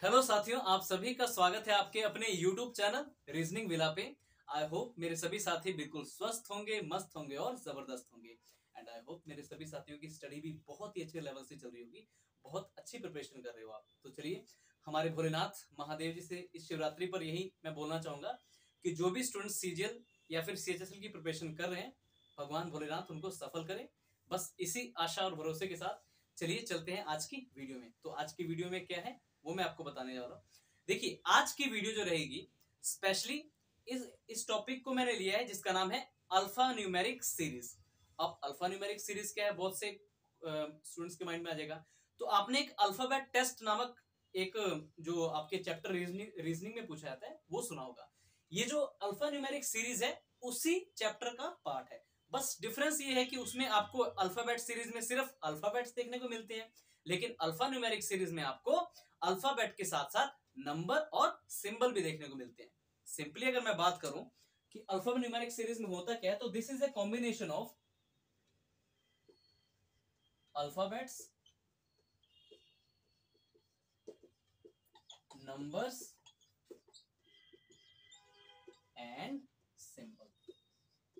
Hello साथियों, आप सभी का स्वागत है आपके अपने YouTube चैनल रीजनिंग विला पे। आई होप मेरे सभी साथी बिल्कुल स्वस्थ होंगे, मस्त होंगे और जबरदस्त होंगे। एंड आई होप मेरे सभी साथियों की स्टडी भी बहुत ही अच्छे लेवल से चल रही होगी, बहुत अच्छी प्रिपरेशन कर रहे हो आप। तो चलिए, हमारे भोलेनाथ महादेव जी से इस शिवरात्रि पर यही मैं बोलना चाहूंगा कि जो भी स्टूडेंट सीजीएल या फिर सीएचएसएल की प्रिपरेशन कर रहे हैं, भगवान भोलेनाथ उनको सफल करे। बस इसी आशा और भरोसे के साथ चलिए चलते हैं आज की वीडियो में। तो आज की वीडियो में क्या है वो मैं आपको बताने जा रहा हूँ। देखिए, आज की वीडियो जो रहेगी स्पेशली इस टॉपिक को मैंने लिया है जिसका नाम है अल्फा न्यूमेरिक सीरीज। अब अल्फा न्यूमेरिक सीरीज क्या है, बहुत से स्टूडेंट्स के माइंड में आ जाएगा। तो आपने एक अल्फाबेट टेस्ट नामक एक जो आपके चैप्टर रीजनिंग में पूछा जाता है वो सुना होगा। ये जो अल्फा न्यूमेरिक सीरीज है उसी चैप्टर का पार्ट है। बस डिफरेंस ये है कि उसमें आपको अल्फाबेट सीरीज में सिर्फ अल्फाबेट्स देखने को मिलते हैं, लेकिन अल्फा न्यूमेरिक सीरीज में आपको अल्फाबेट के साथ साथ नंबर और सिंबल भी देखने को मिलते हैं। सिंपली अगर मैं बात करूं कि अल्फा न्यूमेरिक सीरीज में होता क्या है, तो this is a combination of alphabets, numbers and symbol.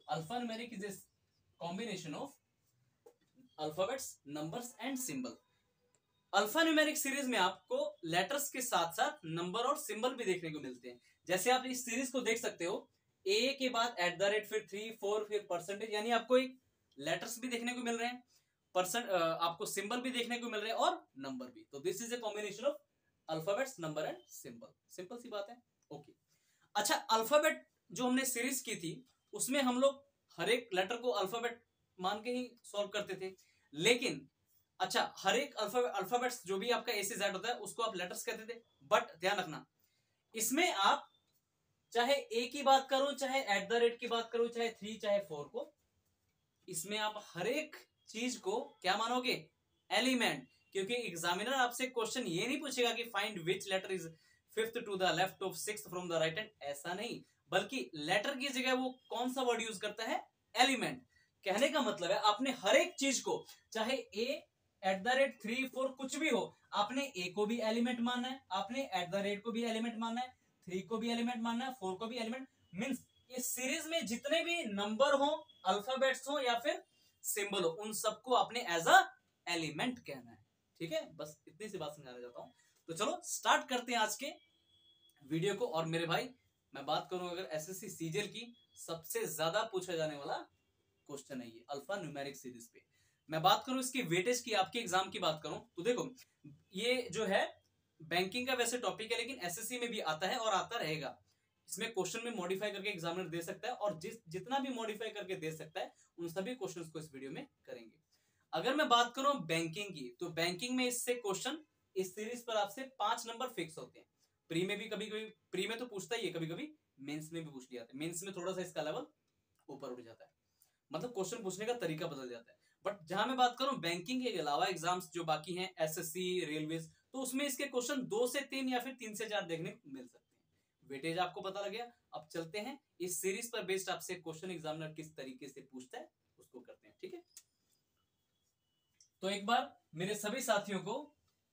Alpha numeric is a combination of alphabets, numbers and symbol. Alpha numeric series में आपको लेटर्स के साथ साथ नंबर और सिंबल भी देखने को मिलते हैं। जैसे आप इस सीरीज को देख सकते हो, ए के बाद एट द रेट, फिर 3 4 फिर परसेंटेज, यानी आपको एक लेटर्स भी देखने को मिल रहे हैं, आपको सिंबल भी देखने को मिल रहे हैं और नंबर भी। तो this is a combination of alphabets, number and symbol. Simple सी बात है। ओके, अच्छा, अल्फाबेट जो हमने सीरीज की थी उसमें हम लोग हर एक लेटर को अल्फाबेट मान के ही सॉल्व करते थे, लेकिन अच्छा, हर एक अल्फाबेट्स जो भी आपका ए से जेड होता है उसको आप लेटर्स कहते थे। बट ध्यान रखना, इसमें आप चाहे ए की बात करो, चाहे एट द रेट की बात करो, चाहे 3 चाहे 4 को, इसमें आप हर एक चीज को क्या मानोगे? एलिमेंट। क्योंकि एग्जामिनर आपसे क्वेश्चन ये नहीं पूछेगा कि find which letter is fifth to the left of sixth from the right hand, ऐसा नहीं, बल्कि लेटर की जगह वो कौन सा वर्ड यूज करता है? एलिमेंट। कहने का मतलब है आपने हर एक चीज को, चाहे ए एट द रेट 3 4 कुछ भी हो, आपने ए को भी एलिमेंट मानना है, आपने एट द रेट को भी एलिमेंट मानना है, 3 को भी एलिमेंट मानना है, 4 को भी एलिमेंट। मीन्स इस सीरीज में जितने भी नंबर हो, अल्फाबेट्स हो या फिर सिंबल हो, उन सबको आपने एज अ एलिमेंट कहना है। ठीक है, बस इतनी सी बात समझाना चाहता हूं। तो चलो स्टार्ट करते हैं आज के वीडियो को। और मेरे भाई, मैं बात करूं अगर एसएससी सीजीएल की सबसे ज्यादा पूछा जाने वाला क्वेश्चन है ये अल्फा न्यूमेरिक सीरीज पे। मैं बात करूं इसकी वेटेज की, आपके एग्जाम की बात करूं तो देखो, ये जो है बैंकिंग का वैसे टॉपिक है, लेकिन एसएससी में भी आता है और आता रहेगा। इसमें क्वेश्चन में मॉडिफाई करके एग्जामिनर दे सकता है, और जितना भी मॉडिफाई करके दे सकता है उन सभी क्वेश्चंस को इस वीडियो में करेंगे। अगर मैं बात करूं बैंकिंग की, तो बैंकिंग में इससे क्वेश्चन इस सीरीज पर आपसे 5 नंबर फिक्स होते हैं। प्री में भी कभी कभी, प्री में तो पूछता ही है, कभी कभी मेंस में भी पूछ लिया जाता है। मेंस में थोड़ा सा इसका लेवल ऊपर उठ जाता है, मतलब क्वेश्चन पूछने का तरीका बदल जाता है। बट जहां मैं बात करूं बैंकिंग के अलावा एग्जाम्स जो बाकी हैं, एसएससी, रेलवे, तो उसमें इसके क्वेश्चन 2 से 3 या फिर 3 से 4 देखने को मिल सकते हैं। वेटेज आपको पता लग गया। अब चलते हैं इस सीरीज पर बेस्ड आपसे क्वेश्चन एग्जामिनर किस तरीके से पूछता है उसको करते हैं। ठीक है, तो एक बार मेरे सभी साथियों को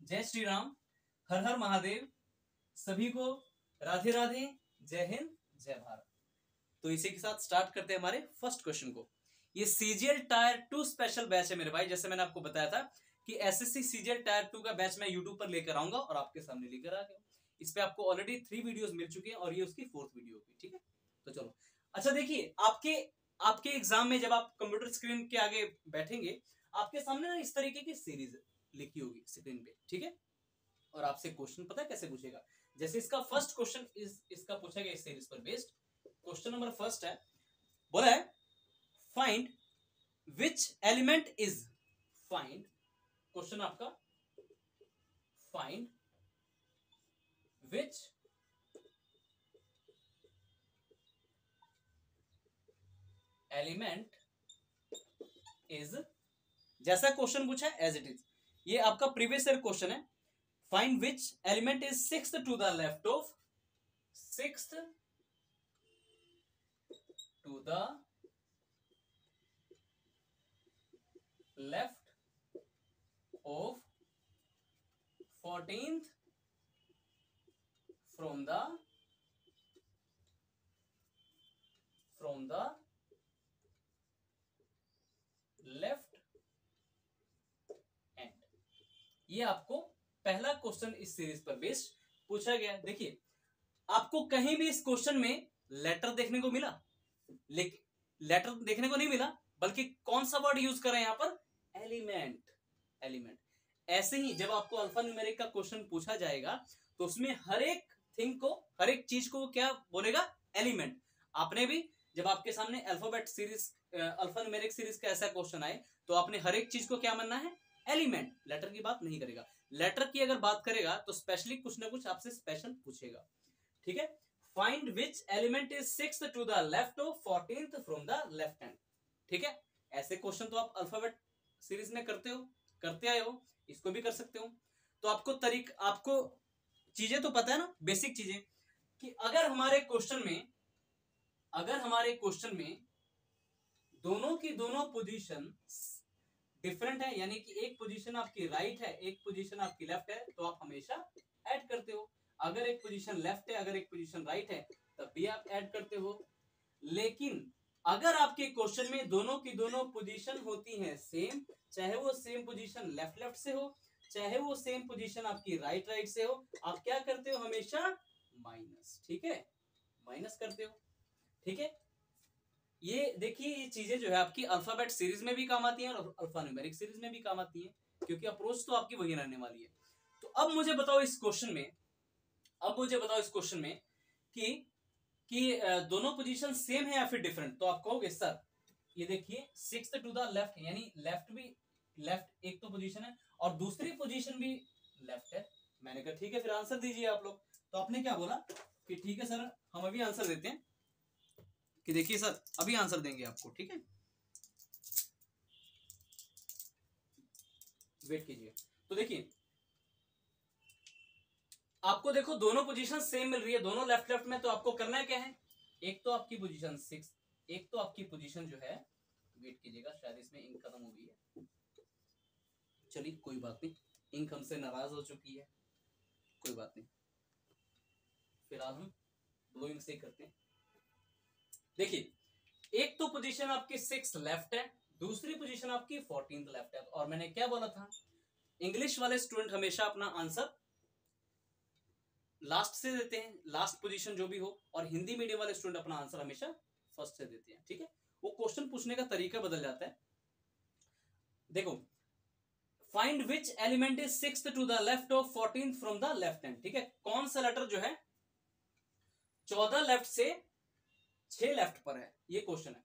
जय श्री राम, हर हर महादेव, सभी को राधे राधे, जय हिंद, जय भारत। तो इसी के साथ स्टार्ट करते हैं हमारे फर्स्ट क्वेश्चन को। ये सीजीएल टायर 2 स्पेशल बैच है मेरे भाई। जैसे मैंने आपको बताया था कि एसएससी सीजीएल टायर 2 का बैच मैं यूट्यूब पर लेकर आऊंगा और आपके सामने लेकर आ गया। इस पे आपको ऑलरेडी 3 वीडियोस मिल चुके हैं और ये उसकी 4th वीडियो होगी। ठीक है, तो चलो। अच्छा देखिए, आपके आपके एग्जाम में जब आप कंप्यूटर स्क्रीन के आगे बैठेंगे, आपके सामने ना इस तरीके की सीरीज लिखी होगी स्क्रीन पे। ठीक है, और आपसे क्वेश्चन पता है कैसे पूछेगा? जैसे इसका फर्स्ट क्वेश्चन इसका पूछा गया इस सीरीज पर बेस्ड। क्वेश्चन नंबर फर्स्ट है, बोला है find which element is, find, question आपका फाइंड विच एलिमेंट इज, जैसा क्वेश्चन पूछा है एज इट इज, ये आपका प्रीवियस ईयर क्वेश्चन है। Find which element is sixth to the left of, sixth to the left of 14th ये आपको पहला क्वेश्चन इस सीरीज पर बेस्ड पूछा गया। देखिए आपको कहीं भी इस क्वेश्चन में लेटर देखने को मिला, लेकिन लेटर देखने को नहीं मिला, बल्कि कौन सा वर्ड यूज करें यहां पर, एलिमेंट। एलिमेंट ऐसे ही जब आपको अल्फा न्यूमेरिक का क्वेश्चन पूछा जाएगा तो उसमें हर एक थिंग को, हर एक चीज को क्या बोलेगा, एलिमेंट। आपने भी जब आपके सामने alphabet series, alpha numeric series का ऐसा क्वेश्चन आए तो आपने हर एक चीज को क्या मानना है, एलिमेंट। लेटर की बात नहीं करेगा। लेटर की अगर बात करेगा तो स्पेशली कुछ ना कुछ आपसे स्पेशल पूछेगा। ठीक है, find which element is 6th to the left of 14th from the left hand. ठीक है, ऐसे क्वेश्चन तो आप अल्फाबेट सीरीज में करते हो, करते आए हो, इसको भी कर सकते हो। तो आपको चीजें तो पता है ना, बेसिक चीजें, कि अगर हमारे क्वेश्चन में दोनों की दोनों पोजीशन डिफरेंट है, यानी कि एक पोजीशन आपकी राइट है, एक पोजीशन आपकी लेफ्ट है, तो आप हमेशा ऐड करते हो। अगर एक पोजीशन लेफ्ट है, अगर एक पोजीशन राइट है, तब भी आप ऐड करते हो। लेकिन अगर आपके क्वेश्चन में दोनों की दोनों पोजीशन होती हैं सेम, चाहे वो सेम पोजीशन लेफ्ट से हो, चाहे वो सेम पोजीशन आपकी राइट से हो, आप क्या करते हो, हमेशा माइनस। ठीक है, माइनस करते हो। ठीक है, ये देखिए ये चीजें जो है आपकी अल्फाबेट सीरीज में भी काम आती हैं और अल्फा न्यूमेरिक सीरीज में भी काम आती हैं, क्योंकि अप्रोच तो आपकी वही रहने वाली है। तो अब मुझे बताओ इस क्वेश्चन में कि दोनों पोजीशन सेम है या फिर डिफरेंट। तो आप कहोगे सर ये देखिए 6th टू द लेफ्ट, यानी लेफ्ट एक तो पोजीशन है और दूसरी पोजीशन भी लेफ्ट है। मैंने कहा ठीक है, फिर आंसर दीजिए आप लोग। तो आपने क्या बोला कि ठीक है सर, हम अभी आंसर देते हैं, कि देखिए सर अभी आंसर देंगे आपको। ठीक है, वेट कीजिए। तो देखिए आपको देखो दोनों पोजीशन सेम मिल रही है, दोनों लेफ्ट में, तो आपको करना क्या है, एक तो आपकी पोजीशन 6, एक तो आपकी पोजीशन जो है, वेट कीजिएगा शायद इसमें इंक खत्म हो गई है, चलिए कोई बात नहीं, इंक हमसे नाराज हो चुकी है, कोई बात नहीं, फिलहाल हम दो इंक से करते हैं। देखिए एक तो पोजीशन आपकी 6 लेफ्ट है, दूसरी पोजीशन आपकी 14th लेफ्ट है। और मैंने क्या बोला था, इंग्लिश वाले स्टूडेंट हमेशा अपना आंसर लास्ट से देते हैं, लास्ट पोजीशन जो भी हो, और हिंदी मीडियम वाले स्टूडेंट अपना आंसर हमेशा फर्स्ट से देते हैं। ठीक है, वो क्वेश्चन पूछने का तरीका बदल जाता है। देखो find which element is 6th to the left of 14th from the left hand. ठीक है, कौन सा लेटर जो है 14 लेफ्ट से 6 लेफ्ट पर है, ये क्वेश्चन है।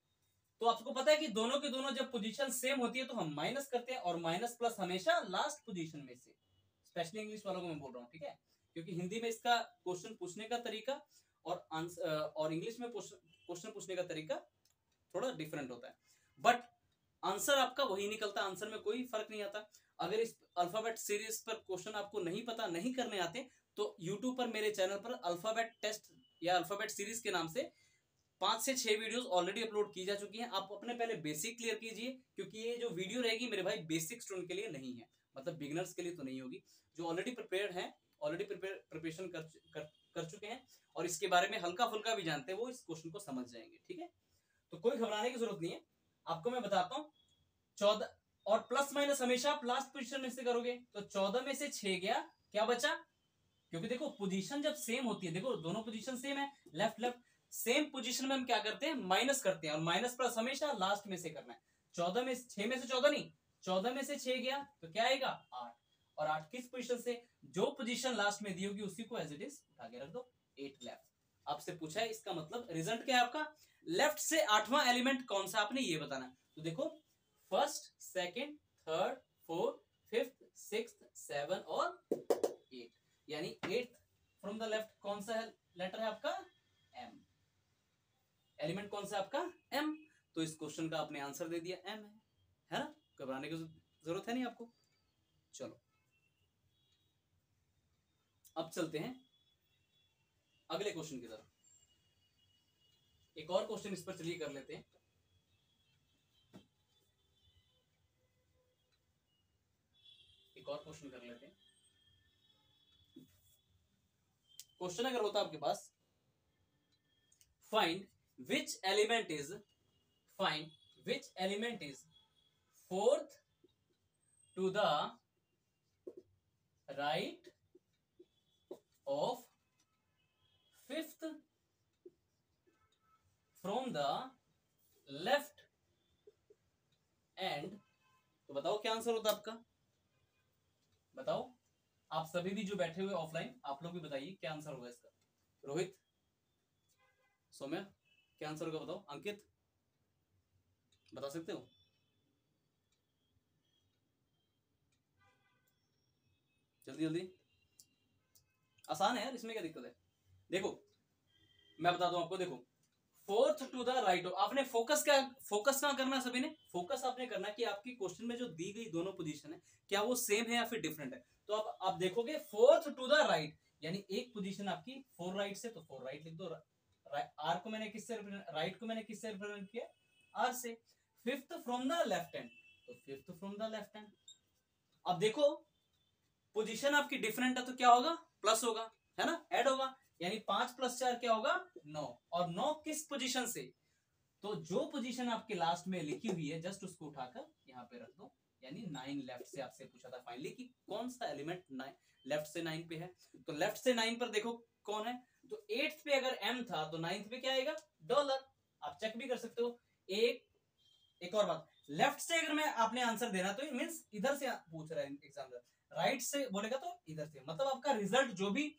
तो आपको पता है कि दोनों की दोनों जब पोजीशन सेम होती है तो हम माइनस करते हैं, और माइनस प्लस हमेशा लास्ट पोजीशन में से। स्पेशली इंग्लिश वालों को मैं बोल रहा हूं, ठीक है, क्योंकि हिंदी में इसका क्वेश्चन पूछने का तरीका और आंसर और इंग्लिश में क्वेश्चन पूछने का तरीका थोड़ा डिफरेंट होता है, बट आंसर आपका वही निकलता है, आंसर में कोई फर्क नहीं आता। अगर इस अल्फाबेट सीरीज पर क्वेश्चन आपको नहीं पता, नहीं करने आते, तो यूट्यूब पर मेरे चैनल पर अल्फाबेट टेस्ट या अल्फाबेट सीरीज के नाम से 5 से 6 वीडियोस ऑलरेडी अपलोड की जा चुकी हैं। आप अपने पहले बेसिक क्लियर कीजिए, क्योंकि ये जो वीडियो रहेगी मेरे भाई बेसिक स्टूडेंट के लिए नहीं है, मतलब बिगिनर्स के लिए तो नहीं होगी। जो ऑलरेडी प्रिपेयर्ड हैं, ऑलरेडी प्रिपरेशन कर चुके हैं और इसके बारे में हल्का फुल्का भी जानते हैं, वो इस क्वेश्चन को समझ जाएंगे। ठीक है, तो कोई घबराने की जरूरत नहीं है। आपको मैं बताता हूँ 14 और प्लस माइनस हमेशा आप लास्ट पोजीशन में से करोगे, तो 14 में से 6 गया, क्या बचा, क्योंकि देखो पोजीशन जब सेम होती है, देखो दोनों पोजीशन सेम है, लेफ्ट सेम पोजीशन में हम क्या करते हैं, माइनस करते हैं, और माइनस प्लस हमेशा लास्ट में से करना है। 14 में 6 में से 14 नहीं, 14 में से 6 गया तो क्या आएगा 8, और 8 किस पोजीशन से, जो पोजीशन लास्ट में दी होगी उसी को एज इट इज उठा के रख दो, 8 लेफ्ट। आपसे पूछा है, इसका मतलब रिजल्ट क्या है आपका, लेफ्ट से 8वां एलिमेंट कौन सा, आपने ये बताना। तो देखो first, second, third, fourth, fifth, sixth, 7 और 8, यानी 8th फ्रॉम द लेफ्ट कौन सा लेटर है आपका, एम। एलिमेंट कौन सा आपका, एम। तो इस क्वेश्चन का आपने आंसर दे दिया, एम है ना, घबराने की जरूरत है नहीं आपको। चलो अब चलते हैं अगले क्वेश्चन की तरफ। एक और क्वेश्चन इस पर चलिए कर लेते हैं। एक और क्वेश्चन कर लेते हैं। क्वेश्चन अगर होता आपके पास, find which element is 4th to the right of fifth from the left end. तो बताओ क्या आंसर होता आपका, बताओ आप सभी भी जो बैठे हुए ऑफलाइन, आप लोग भी बताइए क्या आंसर होगा इसका। रोहित, सौम्या, क्या आंसर होगा बताओ। अंकित, बता सकते हो? जल्दी जल्दी, आसान है यार, इसमें क्या दिक्कत है। देखो मैं बताता हूं आपको, देखो फोर्थ टू द राइट। आपने फोकस कहाँ करना है सभी ने, फोकस आपने करना कि आपकी क्वेश्चन में जो दी गई दोनों पोजीशन है क्या वो सेम है या फिर डिफरेंट है। तो अब आप देखोगे फोर्थ टू द राइट, यानी एक पोजीशन आपकी फोर राइट से, तो फोर राइट लिख दो। आर को मैंने किससे, राइट को मैंने किससे रिप्रेजेंट किया, आर से। Fifth from the left hand, तो fifth from the left hand. अब देखो पोजीशन आपकी डिफरेंट है तो क्या होगा, प्लस होगा, है ना, ऐड होगा। यानी 5 + 4 क्या होगा, 9। और 9 किस पोजीशन से, तो जो पोजीशन आपके लास्ट में लिखी हुई है जस्ट उसको उठाकर यहाँ पे रख दो। यानी 9 लेफ्ट से आपसे पूछा था फाइनली कि कौन सा एलिमेंट लेफ्ट से 9 पे है। तो लेफ्ट से 9 पर देखो कौन है, तो 8th पे अगर m था तो 9th पे क्या आएगा, डॉलर। आप चेक भी कर सकते हो। एक और बात, लेफ्ट से अगर मैं आपने आंसर देना तो मींस इधर से पूछ रहा है एग्जामिनर, राइट से बोलेगा तो इधर से, मतलब आपका रिजल्ट जो भी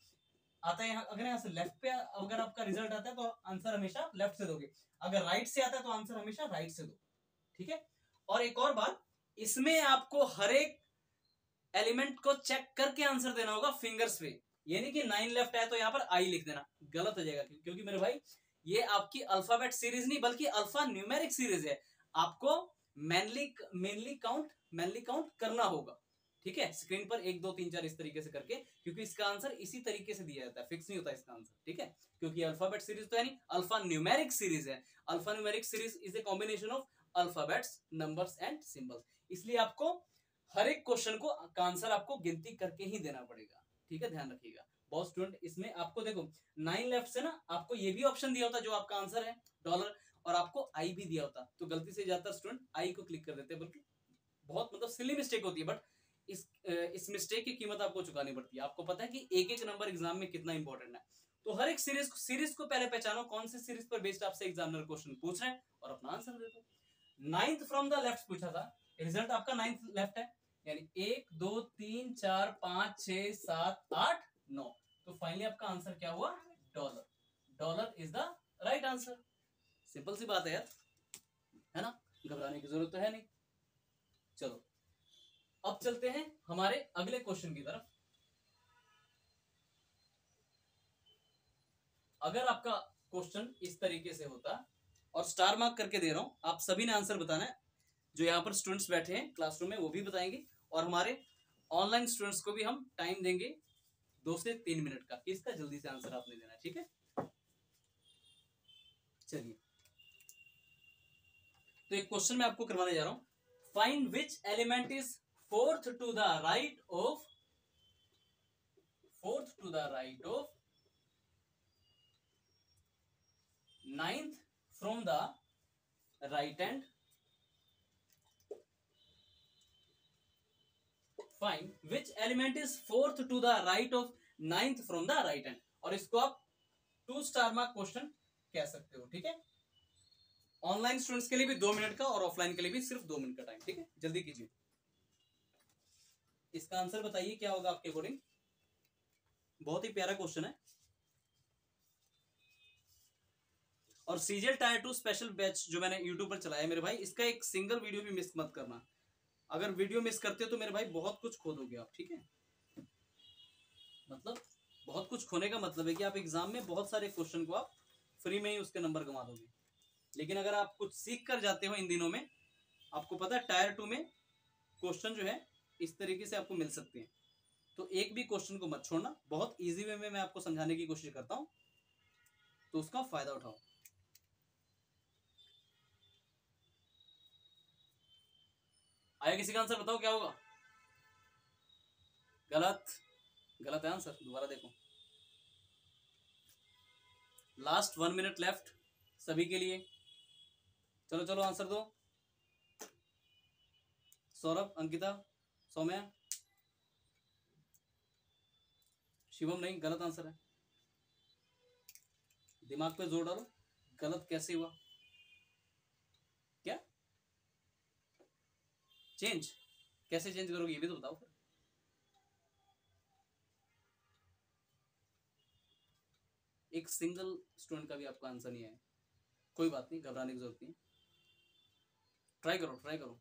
आता है अगर यहाँ से लेफ्ट पे अगर आपका रिजल्ट आता है तो आंसर हमेशा लेफ्ट से दोगे, अगर राइट से आता है तो आंसर हमेशा राइट से दो, ठीक है। और एक और बात, इसमें आपको हर एक एलिमेंट को चेक करके आंसर देना होगा फिंगर्स पे, यानी कि 9 लेफ्ट है तो यहाँ पर आई लिख देना, गलत हो जाएगा क्योंकि मेरे भाई ये आपकी अल्फाबेट सीरीज नहीं बल्कि अल्फा न्यूमेरिक सीरीज है। आपको मेनली काउंट करना होगा, ठीक है। स्क्रीन पर 1 2 3 4 इस तरीके से करके, क्योंकि इसका आंसर इसी तरीके से दिया जाता है, फिक्स नहीं होता इसका आंसर, ठीक है। क्योंकि अल्फाबेट सीरीज तो है नहीं, अल्फा न्यूमेरिक सीरीज है। Alpha numeric series is a combination of alphabets, numbers and symbols. इसलिए आपको हर एक क्वेश्चन को का आंसर आपको गिनती करके ही देना पड़ेगा, ठीक है, ध्यान रखिएगा। बहुत स्टूडेंट इसमें आपको देखो 9 लेफ्ट से ना आपको ये भी ऑप्शन दिया होता जो आपका आंसर है डॉलर, और आपको आई भी दिया होता, तो गलती से ज्यादातर स्टूडेंट आई को क्लिक कर देते हैं, बल्कि बहुत मतलब सिली मिस्टेक होती है, बट इस मिस्टेक की कीमत आपको चुकानी पड़ती है। आपको पता है कि एक एक नंबर एग्जाम में कितना इंपॉर्टेंट है, तो हर एक सीरीज को पहले पहचानो कौन से सीरीज पर बेस्ड आपसे एग्जामिनर क्वेश्चन पूछ रहे हैं और अपना आंसर दे दो। 9th फ्रॉम द लेफ्ट पूछा था, रिजल्ट आपका 9th लेफ्ट है, यानी 1 2 3 4 5 6 7 8 9, तो फाइनली आपका आंसर क्या हुआ, dollar. Dollar is the right answer. Simple सी बात है यार, है ना, घबराने की जरूरत तो है नहीं। चलो अब चलते हैं हमारे अगले क्वेश्चन की तरफ। अगर आपका क्वेश्चन इस तरीके से होता, और स्टार मार्क करके दे रहा हूं, आप सभी ने आंसर बताना है, जो यहाँ पर स्टूडेंट्स बैठे हैं क्लासरूम में वो भी बताएंगे, और हमारे ऑनलाइन स्टूडेंट्स को भी हम टाइम देंगे 2 से 3 मिनट का, इसका जल्दी से आंसर आपने देना है, ठीक है। चलिए तो एक क्वेश्चन मैं आपको करवाने जा रहा हूं, find which element is fourth to the right of 9th from the right hand. Find which element is fourth to the right of 9th from the right hand, और इसको आप 2 स्टार मार्क क्वेश्चन कह सकते हो, ठीक है। Online students के लिए भी 2 मिनट का और ऑफलाइन के लिए भी सिर्फ 2 मिनट का टाइम, ठीक है, जल्दी कीजिए। इसका आंसर बताइए क्या होगा आपके अकॉर्डिंग। बहुत ही प्यारा क्वेश्चन है, और सीजीएल टायर 2 स्पेशल बैच जो मैंने यूट्यूब पर चलाया मेरे भाई, इसका एक सिंगल वीडियो भी मिस मत करना। अगर वीडियो मिस करते हो तो मेरे भाई बहुत कुछ खो दोगे आप, ठीक है। मतलब बहुत कुछ खोने का मतलब है कि आप एग्जाम में बहुत सारे क्वेश्चन को आप फ्री में ही उसके नंबर कमा दोगे, लेकिन अगर आप कुछ सीख कर जाते हो इन दिनों में, आपको पता है टायर 2 में क्वेश्चन जो है इस तरीके से आपको मिल सकते हैं, तो एक भी क्वेश्चन को मत छोड़ना। बहुत इजी वे में मैं आपको समझाने की कोशिश करता हूं, तो उसका फायदा उठाओ। आया किसी का आंसर, बताओ क्या होगा। गलत, गलत है आंसर, दोबारा देखो। लास्ट 1 मिनट लेफ्ट सभी के लिए, चलो चलो आंसर दो। सौरभ, अंकिता, सौम्या, शिवम नहीं, गलत आंसर है। दिमाग पे जोर डालो, गलत कैसे हुआ? क्या चेंज, कैसे चेंज करोगे ये भी तो बताओ फिर। एक सिंगल स्टूडेंट का भी आपका आंसर नहीं है, कोई बात नहीं, घबराने की जरूरत नहीं, ट्राई करो ट्राई करो।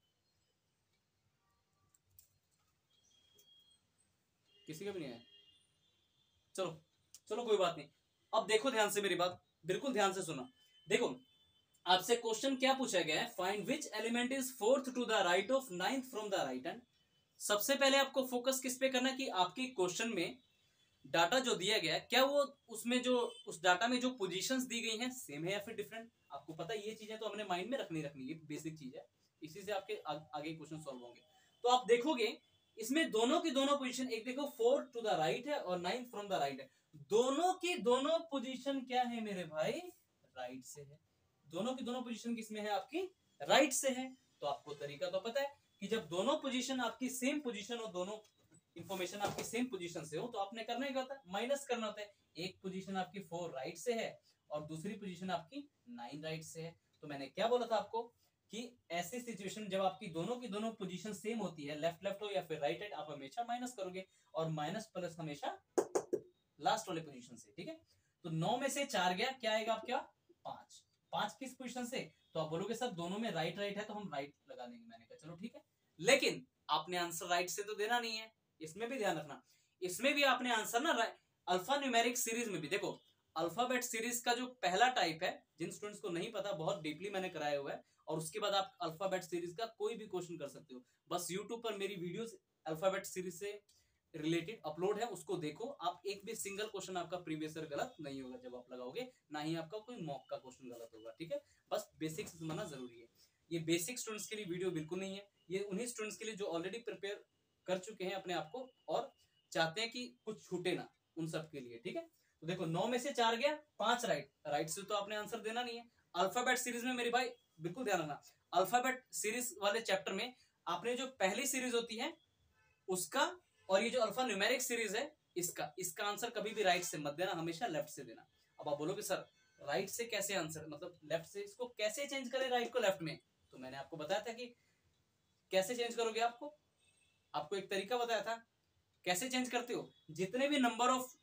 किसी का भी नहीं आया? चलो चलो कोई बात नहीं। अब देखो ध्यान से मेरी बात, बिल्कुल ध्यान से सुना। देखो आपसे क्वेश्चन क्या पूछा गया है, find which element is fourth to the right of ninth from the right hand. सबसे पहले आपको फोकस किस पे करना है कि आपकी क्वेश्चन में डाटा जो दिया गया है, क्या वो उसमें जो उस डाटा में जो पोजीशंस दी गई हैं सेम है या फिर डिफरेंट। आपको पता है ये चीजें तो हमने माइंड में रखनी ये बेसिक चीज है, इसी से आपके आगे क्वेश्चन सॉल्व होंगे। तो आप देखोगे इसमें दोनों की दोनों पोजीशन, एक देखो 4 टू द राइट है और 9 फ्रॉम द राइट है, दोनों की दोनों पोजीशन क्या है मेरे भाई, राइट से है। दोनों की दोनों पोजीशन किसमें है, आपकी राइट से है। तो आपको तरीका तो पता है कि जब दोनों पोजीशन आपकी सेम पोजीशन हो, दोनों इंफॉर्मेशन आपकी सेम पोजीशन से हो, तो आपने करना क्या होता है, माइनस करना होता है। एक पोजीशन आपकी 4 राइट से है और दूसरी पोजीशन आपकी 9 राइट से है। तो मैंने क्या बोला था आपको कि ऐसी सिचुएशन जब आपकी दोनों की दोनों पोजीशन सेम होती है, लेफ्ट लेफ्ट हो या फिर राइट राइट, आप हमेशा माइनस करोगे और माइनस प्लस हमेशा लास्ट वाले पोजीशन से, ठीक है। तो 9 में से 4 गया, क्या आएगा आपका 5। 5 किस पोजीशन से, तो आप बोलोगे सर दोनों में राइट राइट है तो हम राइट लगा देंगे। मैंने कहा चलो ठीक है, लेकिन आपने आंसर राइट से तो देना नहीं है, इसमें भी ध्यान रखना। इसमें भी आपने आंसर ना अल्फा न्यूमेरिक सीरीज में भी देखो, अल्फाबेट सीरीज का जो पहला टाइप है, जिन स्टूडेंट्स को नहीं पता बहुत डीपली मैंने कराया हुआ है, और उसके बाद आप अल्फाबेट सीरीज का कोई भी क्वेश्चन कर सकते हो। बस यूट्यूब पर मेरी वीडियोस अल्फाबेट सीरीज से रिलेटेड अपलोड है, उसको देखो आप, एक भी सिंगल क्वेश्चन आपका प्रीवियस ईयर गलत नहीं होगा जब आप लगाओगे, ना ही आपका कोई मॉक का क्वेश्चन गलत होगा, ठीक है। बस बेसिक्स समझना जरूरी है। ये बेसिक स्टूडेंट्स के लिए वीडियो बिल्कुल नहीं है, ये उन्हीं स्टूडेंट्स के लिए जो ऑलरेडी प्रिपेयर कर चुके हैं अपने आप को और चाहते हैं कि कुछ छूटे ना, उन सब के लिए, ठीक है। तो देखो 9 में से 4 गया, 5 राइट, राइट से तो आपने आंसर देना नहीं है। अल्फाबेट सीरीज में मेरे भाई बिल्कुल ध्यान रखना, अल्फाबेट सीरीज वाले चैप्टर में आपने जो पहली सीरीज होती है उसका, और ये जो अल्फा न्यूमेरिक सीरीज है इसका आंसर कभी भी राइट से मत देना, हमेशा लेफ्ट से देना। अब आप बोलोगे सर राइट से कैसे आंसर, मतलब लेफ्ट से, इसको कैसे चेंज करें राइट को लेफ्ट में। तो मैंने आपको बताया था कि कैसे चेंज करोगे, आपको एक तरीका बताया था कैसे चेंज करते हो। जितने भी नंबर ऑफ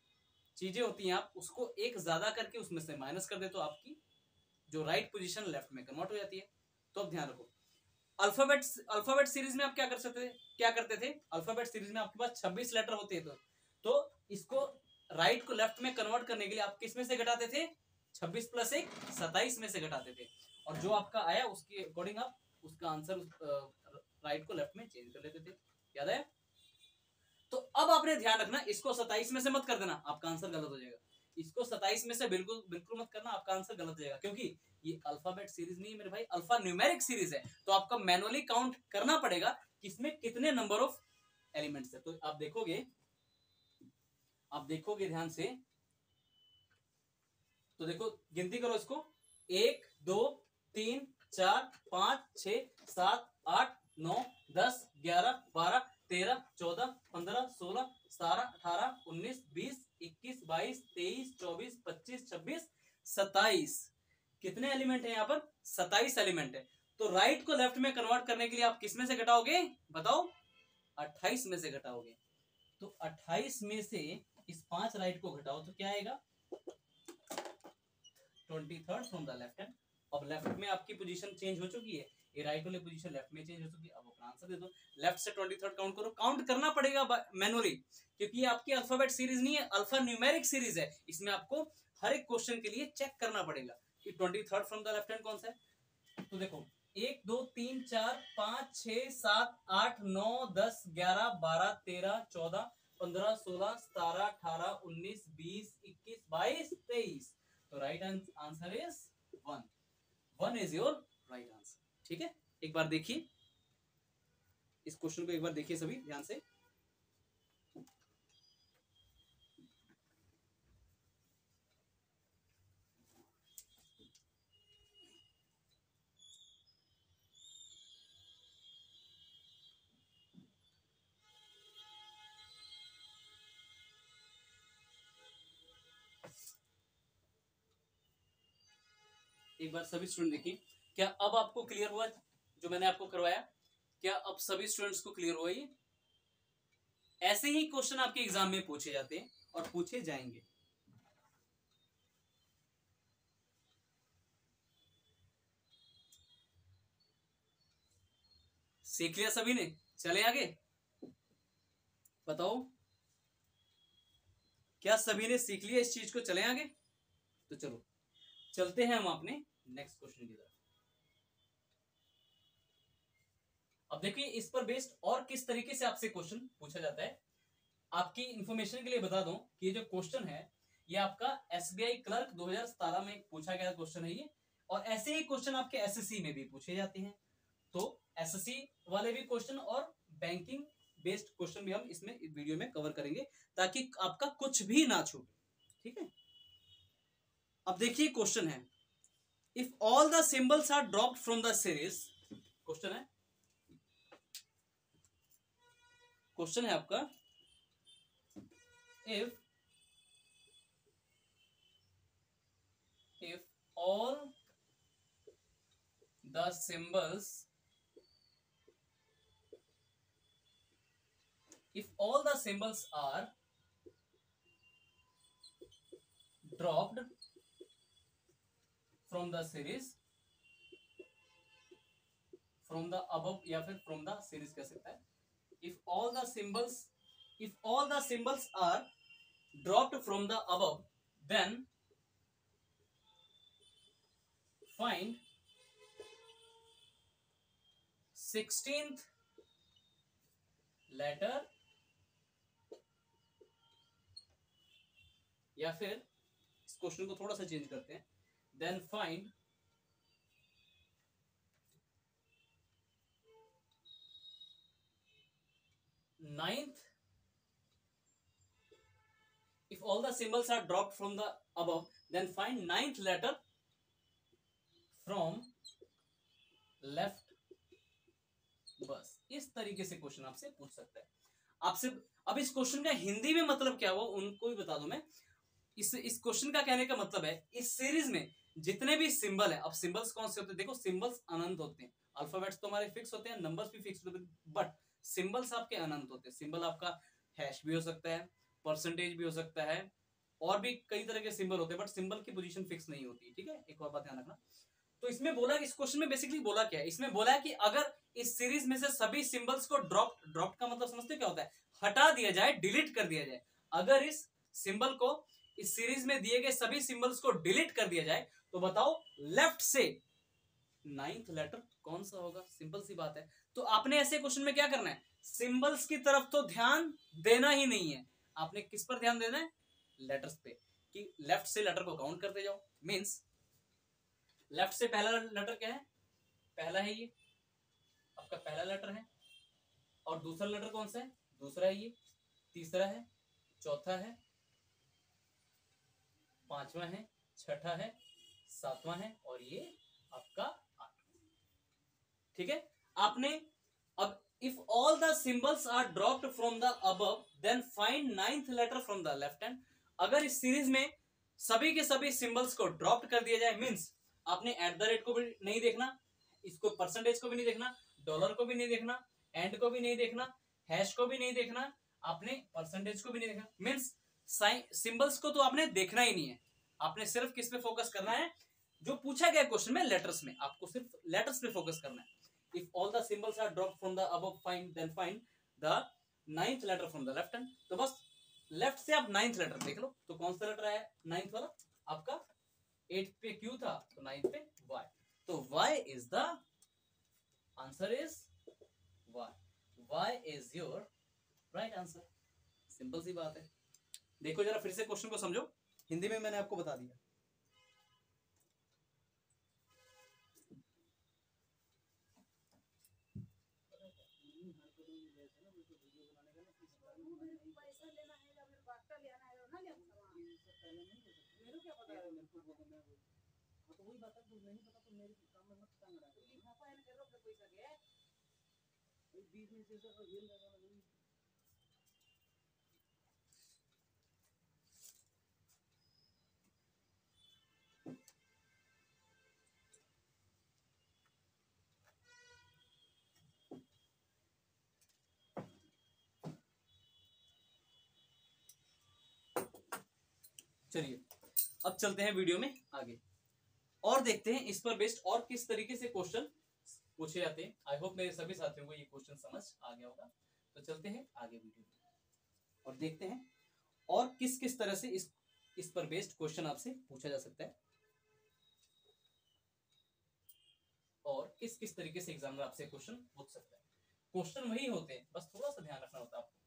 चीजें होती हैं आप उसको एक ज्यादा करके उसमें से माइनस कर दे तो आपकी जो राइट पोजीशन लेफ्ट में कन्वर्ट हो जाती है। तो अब ध्यान रखो, अल्फाबेट सीरीज में आप क्या करते थे, अल्फाबेट सीरीज में आपके पास 26 लेटर होते हैं, तो इसको राइट को लेफ्ट में कन्वर्ट करने के लिए आप किस में से घटाते थे, 26 प्लस 1 27 में से घटाते थे, और जो आपका आया उसके अकॉर्डिंग आप उसका आंसर राइट को लेफ्ट में चेंज कर लेते थे, याद है। तो अब आपने ध्यान रखना, इसको 27 में से मत कर देना, आपका आंसर गलत हो जाएगा। इसको 27 में से बिल्कुल बिल्कुल मत करना, आपका आंसर गलत हो जाएगा, क्योंकि ये अल्फाबेट सीरीज नहीं है मेरे भाई, अल्फा न्यूमेरिक सीरीज है। तो आपका मैनुअली काउंट करना पड़ेगा कि इसमें कितने नंबर ऑफ एलिमेंट्स है। तो आप देखोगे ध्यान से, तो देखो गिनती करो इसको, 1 2 3 4 5 6 7 8 9 10 11 12 13 14 15 16 17 18 19 20 21 22 23 24 25 26 27, कितने एलिमेंट है यहाँ पर, 27 एलिमेंट है। तो राइट को लेफ्ट में कन्वर्ट करने के लिए आप किस में से घटाओगे बताओ, 28 में से घटाओगे। तो 28 में से इस 5 राइट को घटाओ तो क्या आएगा, 23rd from the left hand. अब लेफ्ट में आपकी पोजीशन चेंज हो चुकी है, ये राइट वाली पोजीशन लेफ्ट में चेंज हो चुकी है। अब अपना आंसर दे दो, लेफ्ट से 23rd काउंट करो, काउंट करना पड़ेगा मैनुअली, क्योंकि ये आपकी अल्फाबेट सीरीज नहीं है, अल्फा न्यूमेरिक सीरीज है। इसमें आपको हर एक क्वेश्चन के लिए चेक करना पड़ेगा कि 23rd from the left hand कौन सा है। तो देखो 1 2 3 4 5 6 7 8 9 10 11 12 13 14 15 16 17 18 19 20 21 22 23। तो right answer is 1, 1 is your right answer, ठीक है। एक बार देखिए इस क्वेश्चन को, एक बार देखिए सभी ध्यान से। एक बार सभी स्टूडेंट देखिए, क्या अब आपको क्लियर हुआ जो मैंने आपको करवाया? क्या अब सभी स्टूडेंट्स को क्लियर हुआ? ये ऐसे ही क्वेश्चन आपके एग्जाम में पूछे जाते हैं और पूछे जाएंगे। सीख लिया सभी ने? चले आगे, बताओ क्या सभी ने सीख लिया इस चीज को? चले आगे, तो चलो चलते हैं हम अपने नेक्स्ट क्वेश्चन की तरफ। अब देखिए इस पर बेस्ड और किस तरीके से आपसे क्वेश्चन पूछा जाता है। आपकी इंफॉर्मेशन के लिए बता दूं कि ये जो क्वेश्चन है ये आपका एसबीआई क्लर्क 2017 में पूछा गया क्वेश्चन है ये, और ऐसे ही क्वेश्चन आपके एसएससी में भी पूछे जाते हैं। तो एसएससी वाले भी क्वेश्चन और बैंकिंग बेस्ड क्वेश्चन भी हम इसमें वीडियो में कवर करेंगे ताकि आपका कुछ भी ना छूटे, ठीक है। अब देखिए क्वेश्चन है, if all the symbols are dropped from the series, question है आपका, if all the symbols are dropped from the series, from the above या फिर from the series कह सकता है। if all the symbols are dropped from the above, then find 16th letter, या फिर इस क्वेश्चन को थोड़ा सा चेंज करते हैं, then find 9th, if all the symbols are dropped from the above, then find 9th letter from left। बस इस तरीके से क्वेश्चन आपसे पूछ सकता है आपसे। अब इस क्वेश्चन का हिंदी में मतलब क्या हुआ उनको भी बता दूं मैं। इस क्वेश्चन का कहने का मतलब है इस सीरीज में जितने भी सिंबल है, अब सिंबल्स कौन से होते हैं? देखो सिंबल्स अनंत होते हैं, अल्फाबेट्स तो हमारे फिक्स होते हैं, नंबर्स भी फिक्स होते हैं, बट सिंबल्स आपके अनंत होते हैं। सिंबल आपका हैश भी हो सकता है, परसेंटेज भी हो सकता है, और भी कई तरह के सिंबल होते हैं, बट सिंबल की पोजीशन फिक्स नहीं होती, ठीक है। एक और बात ध्यान रखना। तो इसमें बोला कि इस क्वेश्चन में बेसिकली बोला क्या है, इसमें बोला है कि अगर इस सीरीज में से सभी सिंबल्स को ड्रॉप का मतलब समझते क्या होता है? हटा दिया जाए, डिलीट कर दिया जाए। अगर इस सिंबल को, इस सीरीज में दिए गए सभी सिंबल्स को डिलीट कर दिया जाए तो बताओ लेफ्ट से 9th लेटर कौन सा होगा? सिंपल सी बात है। तो आपने ऐसे क्वेश्चन में क्या करना है? सिंबल्स की तरफ तो ध्यान देना ही नहीं है, आपने किस पर ध्यान देना है? लेटर्स पे, कि लेफ्ट से लेटर को काउंट करते जाओ। मींस लेफ्ट से पहला लेटर क्या है? पहला है ये आपका पहला लेटर है, और दूसरा लेटर कौन सा है? दूसरा है ये, तीसरा है, चौथा है, पांचवा है, छठा है, सातवां है, और ये आपका आठवां। ठीक है। आपने अब if all the symbols are dropped from the above then find 9th letter from the left hand. अगर इस सीरीज में सभी के सभी सिंबल्स को ड्रॉप कर दिया जाए, मींस आपने एट द रेट को भी नहीं देखना, इसको परसेंटेज को भी नहीं देखना, डॉलर को भी नहीं देखना, एंड को भी नहीं देखना, हैश को भी नहीं देखना, आपने परसेंटेज को भी नहीं देखना, मींस सिंबल्स को तो आपने देखना ही नहीं है। आपने सिर्फ किस पे फोकस करना है? जो पूछा गया क्वेश्चन में लेटर्स में, आपको सिर्फ लेटर्स पे फोकस करना है। If all the symbols are dropped from the above find then find the 9th letter from the left hand. तो बस लेफ्ट से आप 9th लेटर देख लो, तो कौन सा लेटर है 9th वाला? आपका 8th पे Q था तो 9th पे Y, तो Y is the answer, is Y is your right answer. Simple सी बात है। देखो जरा फिर से क्वेश्चन को समझो, हिंदी में मैंने आपको बता दिया। वही बात है, नहीं पता तो मेरे काम में मत टांग रहा है, लिखा पाए ना करो पैसा के बीच में से सब गेम लगा लगा। चलिए अब चलते हैं वीडियो में आगे और देखते हैं इस पर बेस्ड और किस तरीके से क्वेश्चन पूछे जाते हैं। आई होप मेरे सभी साथियों को ये क्वेश्चन समझ आ गया होगा। तो चलते हैं आगे वीडियो में और देखते हैं और किस किस तरह से इस पर बेस्ड क्वेश्चन आपसे पूछा जा सकता है और किस किस तरीके से एग्जामिनर आपसे क्वेश्चन पूछ सकता है। क्वेश्चन वही होते हैं, बस थोड़ा सा ध्यान रखना होता है आपको।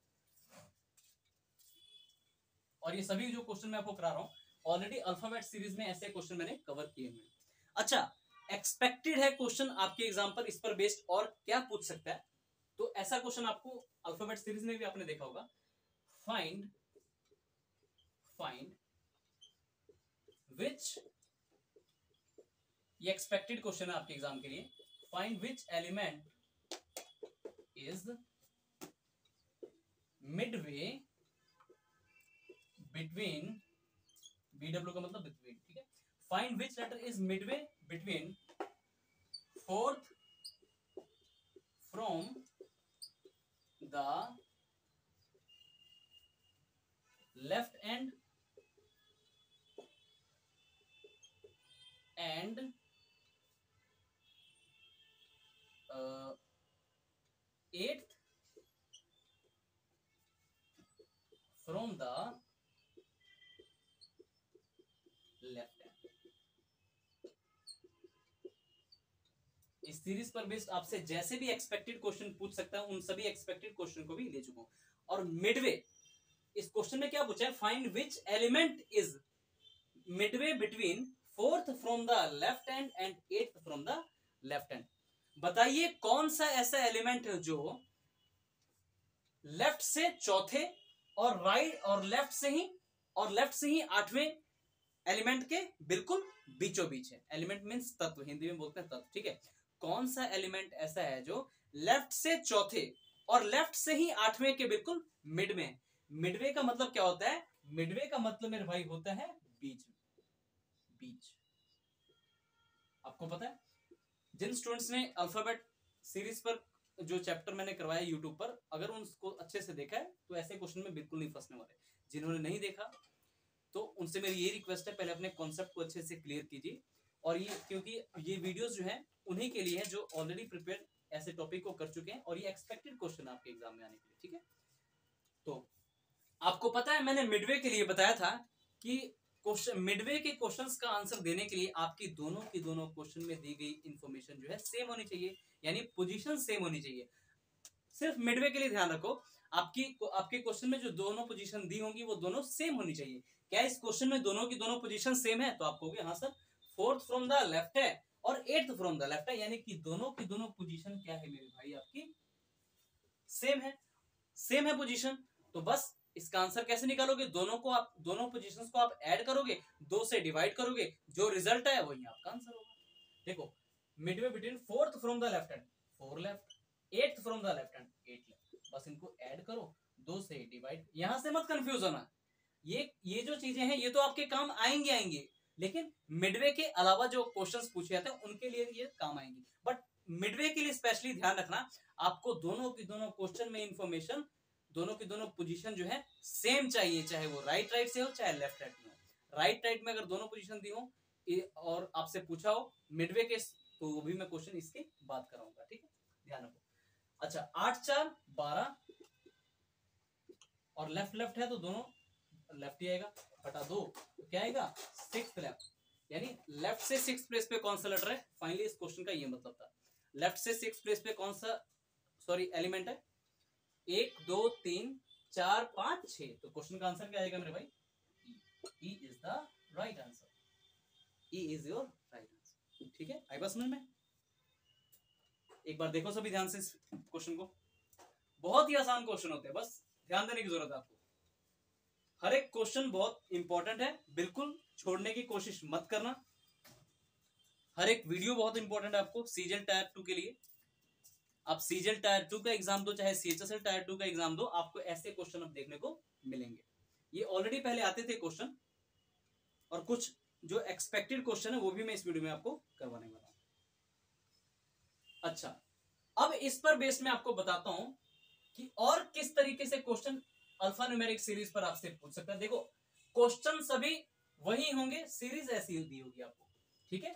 और ये सभी जो क्वेश्चन मैं आपको करा रहा हूँ ऑलरेडी अल्फाबेट सीरीज में ऐसे क्वेश्चन मैंने कवर किए हुए हैं। अच्छा, एक्सपेक्टेड है क्वेश्चन आपके एग्जाम पर इस पर बेस्ड और क्या पूछ सकता है। तो ऐसा क्वेश्चन आपको अल्फाबेट सीरीज में भी आपने देखा होगा, फाइंड विच, ये एक्सपेक्टेड क्वेश्चन है आपके एग्जाम के लिए। Find which element is midway between, BW का मतलब बिटवीन, ठीक है। Find which letter is midway between fourth from the left and eighth from the left hand. इस सीरीज पर बेस्ड आपसे जैसे भी एक्सपेक्टेड क्वेश्चन पूछ सकता है उन सभी एक्सपेक्टेड क्वेश्चन को भी ले चुका हूं। और मिडवे, इस क्वेश्चन में क्या पूछा है, find which element is midway between fourth from the left hand and eighth from the left hand. बताइए कौन सा ऐसा एलिमेंट है जो लेफ्ट से चौथे और राइट और लेफ्ट से ही आठवें एलिमेंट के बिल्कुल बीचों बीच है। एलिमेंट मींस तत्व, हिंदी में बोलते हैं तत्व, ठीक है। कौन सा एलिमेंट ऐसा है जो लेफ्ट से चौथे और लेफ्ट से ही आठवें के बिल्कुल मिड में। मिडवे का मतलब क्या होता है, मिडवे का मतलब मेरे भाई होता है बीच में, बीच। आपको पता है जिन स्टूडेंट्स ने अल्फाबेट सीरीज पर जो चैप्टर मैंने करवाया यूट्यूब पर, अगर उनको अच्छे से देखा है तो ऐसे क्वेश्चन में बिल्कुल नहीं फंसने वाले। जिन्होंने नहीं देखा तो उनसे मेरी ये रिक्वेस्ट है, पहले अपने कॉन्सेप्ट को अच्छे से क्लियर कीजिए। और ये क्योंकि ये वीडियोस जो है उन्हीं के लिए है जो ऑलरेडी प्रिपेयर ऐसे टॉपिक को कर चुके हैं और ये एक्सपेक्टेड क्वेश्चन आपके एग्जाम में आने के लिए, ठीक है। तो आपको पता है मैंने मिडवे के लिए बताया था कि क्वेश्चन, मिडवे के क्वेश्चंस का आंसर देने के लिए आपकी दोनों की दोनों क्वेश्चन में दी गई इंफॉर्मेशन जो है सेम होनी चाहिए, यानी पोजीशन सेम होनी चाहिए। सिर्फ मिडवे के लिए ध्यान रखो, आपके क्वेश्चन में जो दोनों पोजीशन दी होंगी वो दोनों सेम होनी चाहिए। क्या इस क्वेश्चन में दोनों की दोनों पोजीशन सेम है, तो आप कहोगे हाँ sir, fourth from the left है और एट्थ फ्रॉम द लेफ्ट है, यानी कि दोनों की दोनों पोजीशन क्या है मेरे भाई, आपकी सेम है पोजीशन। तो बस इसका आंसर कैसे निकालोगे, दोनों पोजीशंस को आप ऐड करोगे, 2 से डिवाइड करोगे, जो रिजल्ट है वही आपका आंसर होगा। देखो, Midway between fourth from the left hand 4 left, eighth from the left hand 8 left, बस इनको ऐड करो, 2 से डिवाइड। यहां से मत कंफ्यूज होना, ये जो चीजें हैं ये तो आपके काम आएंगे, लेकिन मिडवे के अलावा जो क्वेश्चंस पूछे जाते हैं उनके लिए ये काम आएंगे। बट मिडवे के लिए स्पेशली ध्यान रखना, आपको दोनों की दोनों क्वेश्चन में इंफॉर्मेशन, दोनों की दोनों पोजीशन जो है सेम चाहिए, चाहे वो राइट से हो चाहे लेफ्ट में हो। राइट में अगर दोनों पोजीशन दी हो और आपसे पूछा हो मिडवे के, तो वो भी मैं क्वेश्चन इसके बात कराऊंगा, ठीक है, ध्यान रखो। अच्छा, 8 4 12 और लेफ्ट है तो दोनों लेफ्ट ही आएगा, बटा 2 तो क्या आएगा 6th लेफ्ट, यानी लेफ्ट से 6th प्लेस पे कौन सा लेटर है। फाइनली इस क्वेश्चन का ये मतलब था, लेफ्ट से 6th प्लेस पे कौन सा एलिमेंट है, 1 2 3 4 5 6, तो क्वेश्चन का आंसर क्या आएगा मेरे भाई, E is the right answer, E is your right answer, ठीक है। आई बात समझ में, एक बार देखो सभी ध्यान से इस क्वेश्चन को, बहुत ही आसान क्वेश्चन होते हैं, बस ध्यान देने की जरूरत है आपको। हर एक क्वेश्चन बहुत इंपॉर्टेंट है, बिल्कुल छोड़ने की कोशिश मत करना। हर एक वीडियो बहुत इंपॉर्टेंट है आपको सीजीएल टायर 2 के लिए। आप सीजीएल टायर 2 का एग्जाम दो चाहे सीएचएसएल टायर 2 का एग्जाम दो, आपको ऐसे क्वेश्चन अब देखने को मिलेंगे। ये ऑलरेडी पहले आते थे क्वेश्चन, और कुछ जो एक्सपेक्टेड क्वेश्चन है वो भी मैं इस वीडियो में आपको करवाने वाला हूं। अच्छा, अब इस पर बेस्ड मैं आपको बताता हूं कि और किस तरीके से क्वेश्चन अल्फा न्यूमेरिक सीरीज पर आपसे पूछ सकता है। देखो, क्वेश्चन सभी वही होंगे, सीरीज ऐसी दी होगी आपको, ठीक है।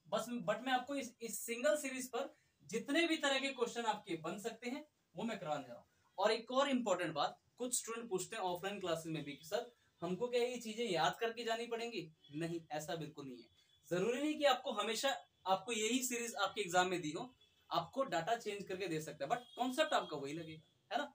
बस बट मैं आपको इस सिंगल सीरीज पर जितने भी तरह के क्वेश्चन आपके बन सकते हैं वो मैं करवाने जा रहा हूँ। और एक और इम्पोर्टेंट बात, कुछ स्टूडेंट पूछते हैं ऑफलाइन क्लासेस में भी कि सर हमको क्या ये चीजें याद करके जानी पड़ेंगी? नहीं, ऐसा बिल्कुल नहीं है। जरूरी नहीं कि आपको हमेशा आपको यही सीरीज आपके एग्जाम में दी हो, आपको डाटा चेंज करके दे सकता है, बट कॉन्सेप्ट आपका वही लगेगा, है ना।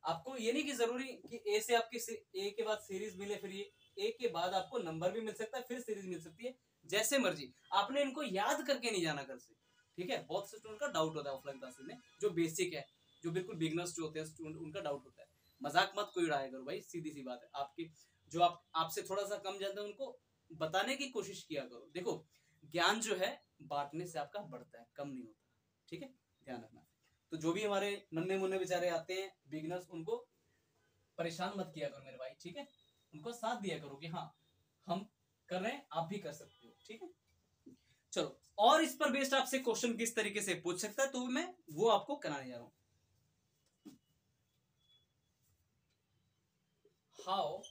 आपको ये नहीं कि जरूरी कि ए से आपकी ए के बाद सीरीज मिले, फिर ये ए के बाद आपको नंबर भी मिल सकता है, फिर सीरीज मिल सकती है, जैसे मर्जी। आपने इनको याद करके नहीं जाना घर से, ठीक है। बहुत से स्टूडेंट का डाउट होता है ऑफलाइन क्लासेस में, जो बेसिक है, जो बिल्कुल बिगनर्स जो होते हैं स्टूडेंट, उनका डाउट होता है। मजाक मत कोई उड़ाया करो भाई, सीधी सी बात है। आपकी जो आपसे थोड़ा सा कम जानते हैं उनको बताने की कोशिश किया करो। देखो ज्ञान जो है बांटने से आपका बढ़ता है, कम नहीं होता, ठीक है, ध्यान रखना। तो जो भी हमारे नन्हे मुन्ने बेचारे आते हैं बिगनर्स, उनको परेशान मत किया करो मेरे भाई, ठीक है। उनको साथ दिया करो कि हाँ हम कर रहे हैं, आप भी कर सकते हो, ठीक है। चलो, और इस पर बेस्ड आपसे क्वेश्चन किस तरीके से पूछ सकता है तो मैं वो आपको कराने जा रहा हूं। How,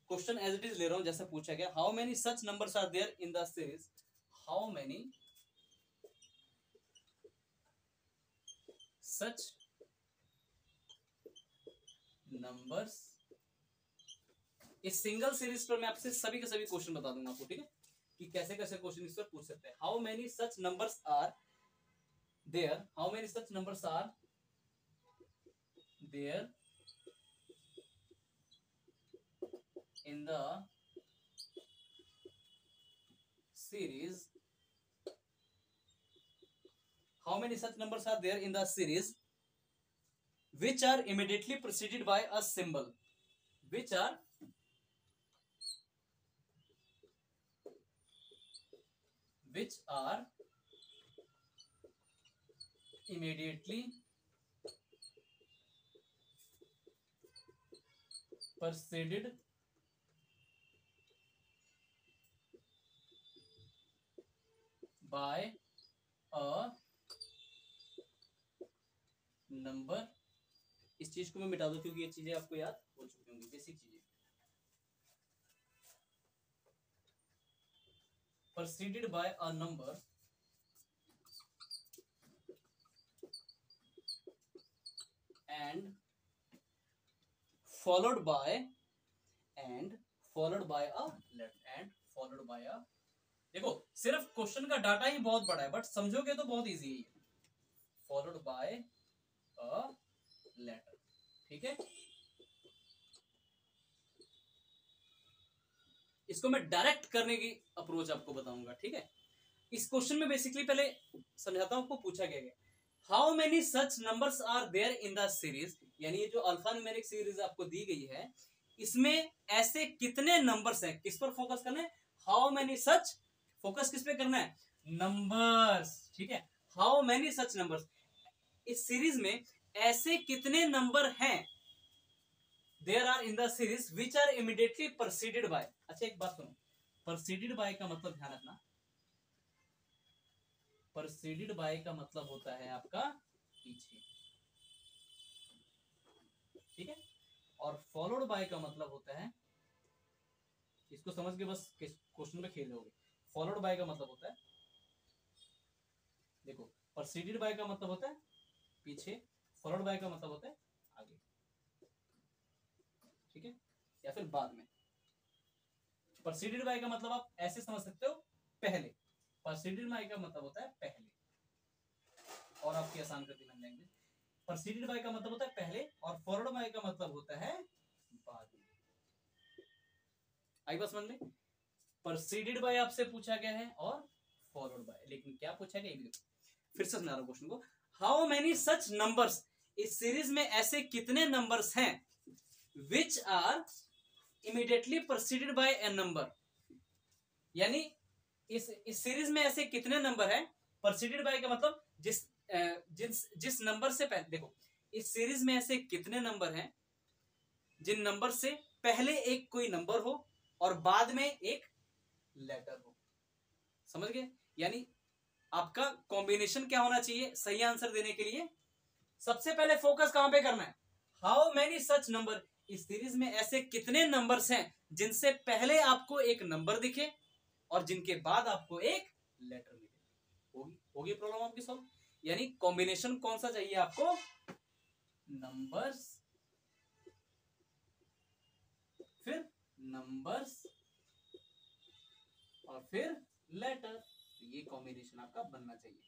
question as it is ले रहा हूं जैसा पूछा गया, how many such numbers are there in the series, how many such numbers. इस सिंगल सीरीज पर मैं आपसे सभी के सभी क्वेश्चन बता दूंगा आपको, ठीक है, कि कैसे कैसे क्वेश्चन इस पर पूछ सकते हैं। How many such numbers are there, how many such numbers are there in the series, how many such numbers are there in the series which are immediately preceded by a symbol, which are immediately preceded by a number। इस चीज को मैं मिटा दूं क्योंकि ये चीजें आपको याद हो चुकी होंगी, बेसिक चीजें। preceded by a number and followed by a letter, and followed by a, देखो सिर्फ क्वेश्चन का डाटा ही बहुत बड़ा है, बट समझोगे तो बहुत इजी है। फॉलोड बाय अ लेटर, ठीक है। इसको मैं डायरेक्ट करने की अप्रोच आपको बताऊंगा, ठीक है। इस क्वेश्चन में बेसिकली पहले समझाता हूं, आपको पूछा गया है how many such numbers are there in the series, यानी ये जो अल्फा न्यूमेरिक सीरीज आपको दी गई है, इसमें ऐसे कितने नंबर्स हैं, किस पर फोकस करना है, हाउ मेनी सच, फोकस किस पे करना है, नंबर्स, ठीक है। हाउ मेनी सच नंबर्स, इस सीरीज में ऐसे कितने नंबर हैं, there are in the series which are immediately preceded by. अच्छा एक बात सुनो, प्रेसिडेड बाय का मतलब ध्यान रखना, प्रेसिडेड बाय का मतलब होता है आपका पीछे, ठीक है। और फॉलोड बाय का मतलब होता है, इसको समझ के बस क्वेश्चन में खेल लोगे। फॉलोड बाय का मतलब होता है, देखो प्रेसिडेड बाय का मतलब होता है पीछे, फॉलोड बाय का मतलब होता है आगे, ठीक है, या फिर बाद में। प्रेसिडेड बाय का मतलब आप ऐसे समझ सकते हो, पहले, प्रेसिडेड बाय का मतलब होता है पहले, और आपकी आसान कर दी मैंने लैंग्वेज। प्रेसिडेड बाय का मतलब होता है पहले, और फॉरवर्ड बाय का मतलब होता है बाद में। आई बात समझ में? प्रेसिडेड बाय आपसे पूछा गया है और फॉरवर्ड बाय, लेकिन क्या पूछा गया, फिर से सुना रहा हूं क्वेश्चन को। हाउ मेनी सच नंबर्स, इस सीरीज में ऐसे कितने नंबर्स हैं which are immediately preceded by a number, यानी इस सीरीज में ऐसे कितने नंबर हैं, प्रेसिडेड बाय का मतलब जिस नंबर से पहले, देखो इस सीरीज में ऐसे कितने नंबर हैं जिन नंबर से पहले एक कोई नंबर हो और बाद में एक लेटर हो, समझ गए। यानी आपका कॉम्बिनेशन क्या होना चाहिए सही आंसर देने के लिए, सबसे पहले फोकस कहां पे करना है, हाउ मेनी सच नंबर, इस सीरीज में ऐसे कितने नंबर्स हैं जिनसे पहले आपको एक नंबर दिखे और जिनके बाद आपको एक लेटर मिले। होगी प्रॉब्लम आपकी सॉल्व। यानी कॉम्बिनेशन कौन सा चाहिए आपको, नंबर्स, फिर नंबर्स और फिर लेटर। ये कॉम्बिनेशन आपका बनना चाहिए,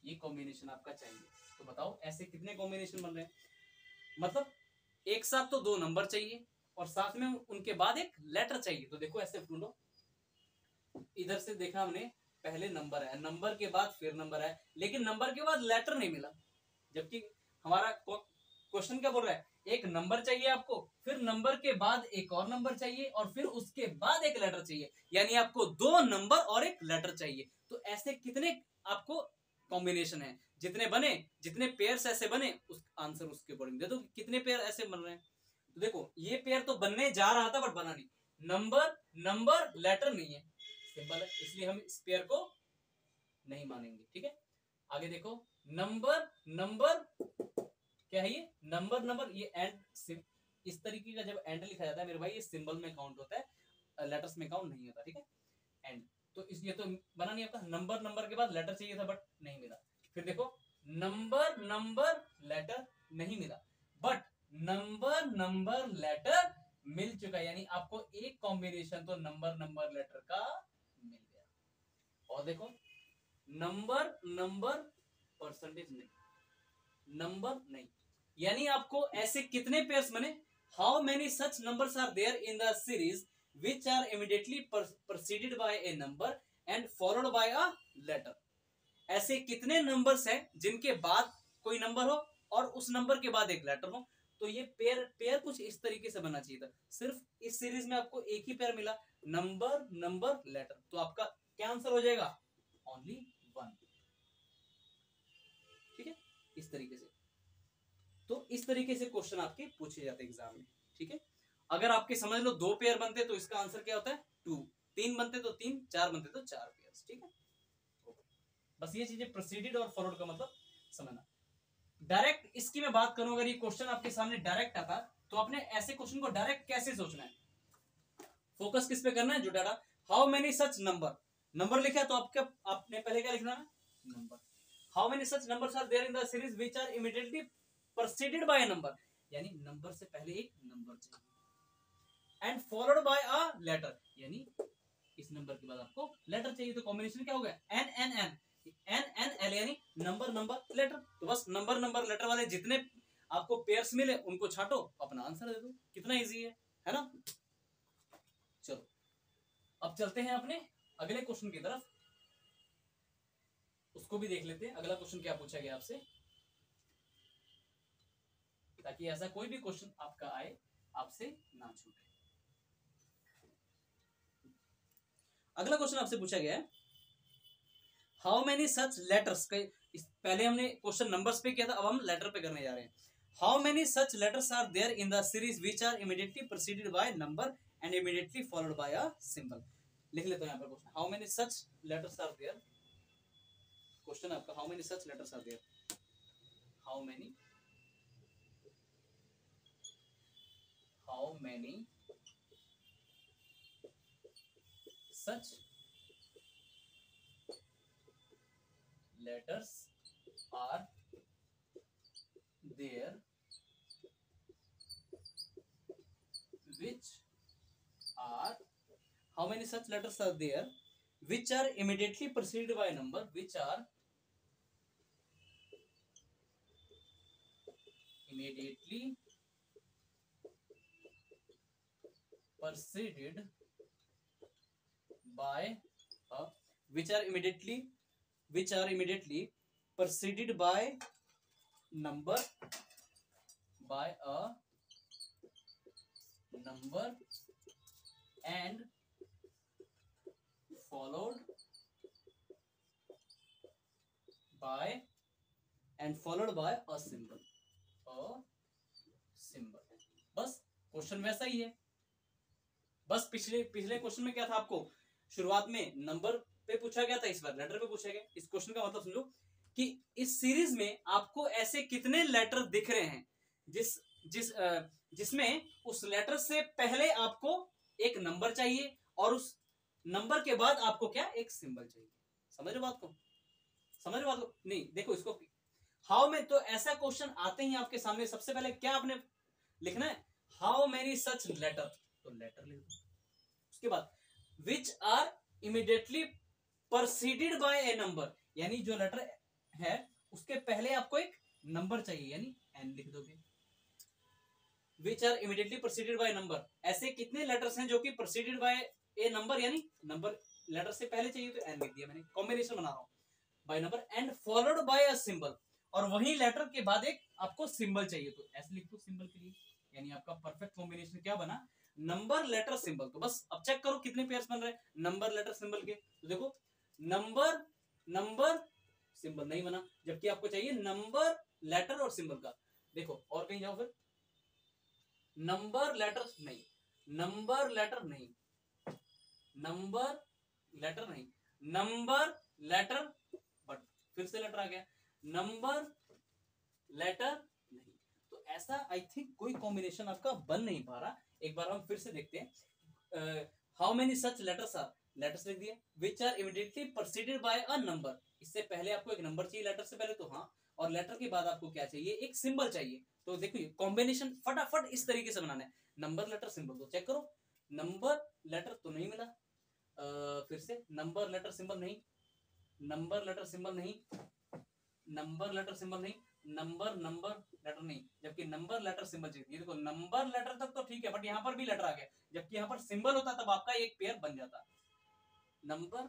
ये कॉम्बिनेशन आपका चाहिए। तो बताओ ऐसे कितने कॉम्बिनेशन बन रहे हैं। मतलब एक साथ तो दो नंबर चाहिए और साथ में उनके बाद एक लेटर चाहिए। तो देखो ऐसे ढूंढो, इधर से देखा हमने, पहले नंबर है, नंबर के बाद फिर नंबर है, लेकिन नंबर के बाद लेटर नहीं मिला। जबकि हमारा क्वेश्चन क्या बोल रहा है, एक नंबर चाहिए आपको, फिर नंबर के बाद एक और नंबर चाहिए और फिर उसके बाद एक लेटर चाहिए। यानी आपको दो नंबर और एक लेटर चाहिए। तो ऐसे कितने आपको कॉम्बिनेशन है, जितने बने, जितने पेयर्स ऐसे बने, उस आंसर उसके अकॉर्डिंग दे दो कितने पेयर ऐसे बन रहे हैं। तो देखो ये पेयर तो बनने जा रहा था बट बना नहीं, नंबर नंबर लेटर नहीं है, सिंपल है, इसलिए हम इस पेयर को नहीं मानेंगे। ठीक है, आगे देखो, नंबर नंबर क्या है, ये नंबर नंबर, ये एंड, इस तरीके का जब एंड लिखा जाता है मेरे भाई, ये सिंबल में काउंट होता है, लेटर्स में काउंट नहीं होता। ठीक है, एंड, तो इसलिए तो बना नहीं आपका, नंबर नंबर के बाद लेटर चाहिए था बट नहीं मिला। फिर देखो, नंबर नंबर लेटर नहीं मिला, बट नंबर नंबर लेटर मिल चुका है। यानी आपको एक कॉम्बिनेशन तो नंबर नंबर लेटर का मिल गया। और देखो, नंबर नंबर परसेंटेज नहीं, नंबर नहीं, यानी आपको ऐसे कितने पेयर्स बने, how many such numbers are there in the series which are immediately preceded by a number and followed by a letter। ऐसे कितने नंबर्स हैं जिनके बाद कोई नंबर हो और उस नंबर के बाद एक लेटर हो। तो ये पेयर कुछ इस तरीके से बनना चाहिए था। सिर्फ इस सीरीज में आपको एक ही पेयर मिला, नंबर नंबर लेटर, तो आपका क्या आंसर हो जाएगा, ओनली 1। ठीक है, इस तरीके से। तो इस तरीके से क्वेश्चन आपके पूछे जाते हैं एग्जाम में। ठीक है, अगर आपके समझ लो 2 पेयर बनते तो इसका आंसर क्या होता है 2, 3 बनते तो 3, 4 बनते तो 4 पेयर्स। ठीक है, बस ये चीजें प्रोसीडेड और फॉरवर्ड का मतलब समझना। डायरेक्ट इसकी मैं बात करूं, अगर ये क्वेश्चन आपके सामने डायरेक्ट आता तो आपने ऐसे क्वेश्चन को डायरेक्ट कैसे सोचना है, फोकस किस पे करना है, जो data, how many such number, number लिखा तो आपने पहले क्या लिखना है, number. How many such numbers are there in the series which are immediately preceded by a number, यानी नंबर से पहले एक नंबर चाहिए, and followed by a letter, यानी इस नंबर के बाद आपको लेटर चाहिए। तो कॉम्बिनेशन क्या हो गया, N N N N N L, यानी नंबर नंबर लेटर। तो बस नंबर नंबर लेटर वाले जितने आपको पेयर्स मिले उनको छाटो, अपना आंसर दे दो। कितना इजी है ना। चलो अब चलते हैं अपने अगले क्वेश्चन की तरफ, उसको भी देख लेते हैं। अगला क्वेश्चन क्या पूछा गया आपसे, ताकि ऐसा कोई भी क्वेश्चन आपका आए आपसे ना छूटे। अगला क्वेश्चन आपसे पूछा गया है, हाउ मेनी सच लेटर्स, पहले हमने क्वेश्चन नंबर्स पे किया था, अब हम लेटर पे करने जा रहे हैं। How many such letters are there in the series which are immediately preceded by number and immediately followed by a symbol. लिख लेते हैं यहाँ पर question, how many such letters are there, question आपका how many such letters are there, how many such letters are there which are, how many such letters are there which are immediately preceded by a number, which are immediately preceded by a, which are immediately preceded by number, by a number and followed by a symbol, बस question वैसा ही है। बस पिछले question में क्या था, आपको शुरुआत में नंबर पे पूछा गया था, इस बार लेटर पे पूछा गया। इस क्वेश्चन का मतलब समझो कि इस सीरीज में आपको ऐसे कितने लेटर दिख रहे हैं जिसमें उस लेटर से पहले आपको एक नंबर चाहिए और उस नंबर के बाद आपको क्या, एक सिंबल चाहिए। समझ रहे बात को, समझ रहे बात को? नहीं देखो इसको हाउ में, तो ऐसा क्वेश्चन आते ही आपके सामने सबसे पहले क्या आपने लिखना है, हाउ मेनी सच लेटर, तो लेटर लिख दो। उसके बाद which are immediately proceeded by a number, यानी जो लेटर है उसके पहले आपको एक नंबर चाहिए, यानी एन लिख दोगे। Which are immediately proceeded by number, ऐसे कितने लेटर्स हैं जो कि प्रोसीडेड बाय ए नंबर, यानी नंबर लेटर से पहले चाहिए, तो एन लिख दिया मैंने, कॉम्बिनेशन बना रहा हूं bye number, and followed by a symbol, और वही लेटर के बाद एक आपको सिंबल चाहिए, तो ऐसे लिख दो सिंबल के लिए, यानी आपका परफेक्ट कॉम्बिनेशन क्या बना, नंबर लेटर सिंबल। तो बस अब चेक करो कितने पेयर्स बन रहे हैं नंबर लेटर सिंबल के, तो देखो नंबर नंबर सिंबल नहीं बना, जबकि आपको चाहिए नंबर लेटर और सिंबल का। देखो और कहीं जाओ फिर, नंबर लेटर नहीं, नंबर लेटर नहीं, नंबर लेटर नहीं, नंबर लेटर, बट फिर से लेटर आ गया, नंबर लेटर नहीं, तो ऐसा आई थिंक कोई कॉम्बिनेशन आपका बन नहीं पा रहा। एक बार हम फिर से देखते हैं, how many such letters are, letters लिख दिए, which are immediately proceeded by a number, इससे पहले आपको एक नंबर चाहिए लेटर से पहले, तो हाँ, और लेटर के बाद आपको क्या चाहिए, एक सिंबल चाहिए। तो देखिए कॉम्बिनेशन फटाफट इस तरीके से बनाना है, नंबर लेटर सिंबल, तो चेक करो, नंबर लेटर तो नहीं मिला, फिर से नंबर लेटर सिंबल नहीं, नंबर लेटर सिंबल नहीं, नंबर लेटर सिंबल नहीं, नंबर नंबर लेटर नहीं, जबकि नंबर लेटर सिंबल चाहिए। देखो नंबर लेटर तक तो ठीक है, बट यहाँ पर भी लेटर आ गया, जबकि यहाँ पर सिंबल होता तब आपका एक पेयर बन जाता, नंबर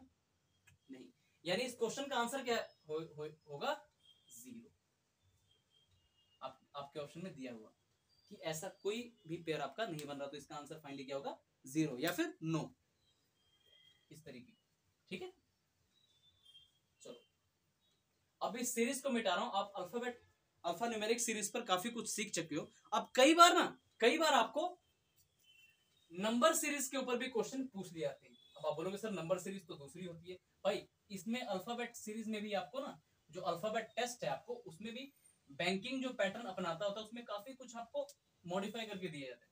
नहीं, यानी इस क्वेश्चन का आंसर क्या होगा, जीरो। आपके ऑप्शन में दिया हुआ कि ऐसा कोई भी पेयर आपका नहीं बन रहा, तो इसका आंसर फाइनली क्या होगा, जीरो या फिर नो, इस तरीके। ठीक है, चलो अब इस सीरीज को मिटा रहा हूं, आप अल्फाबेट अल्फा न्यूमेरिक सीरीज पर काफी कुछ सीख चुके हो। अब कई बार आपको नंबर सीरीज के ऊपर भी क्वेश्चन पूछ लिए जाते हैं। अब आप बोलोगे सर नंबर सीरीज तो दूसरी होती है, भाई इसमें अल्फाबेट सीरीज में भी आपको ना, जो अल्फाबेट टेस्ट है आपको, उसमें भी बैंकिंग जो पैटर्न अपनाता होता है उसमें काफी कुछ आपको मॉडिफाई करके दिया जाता है।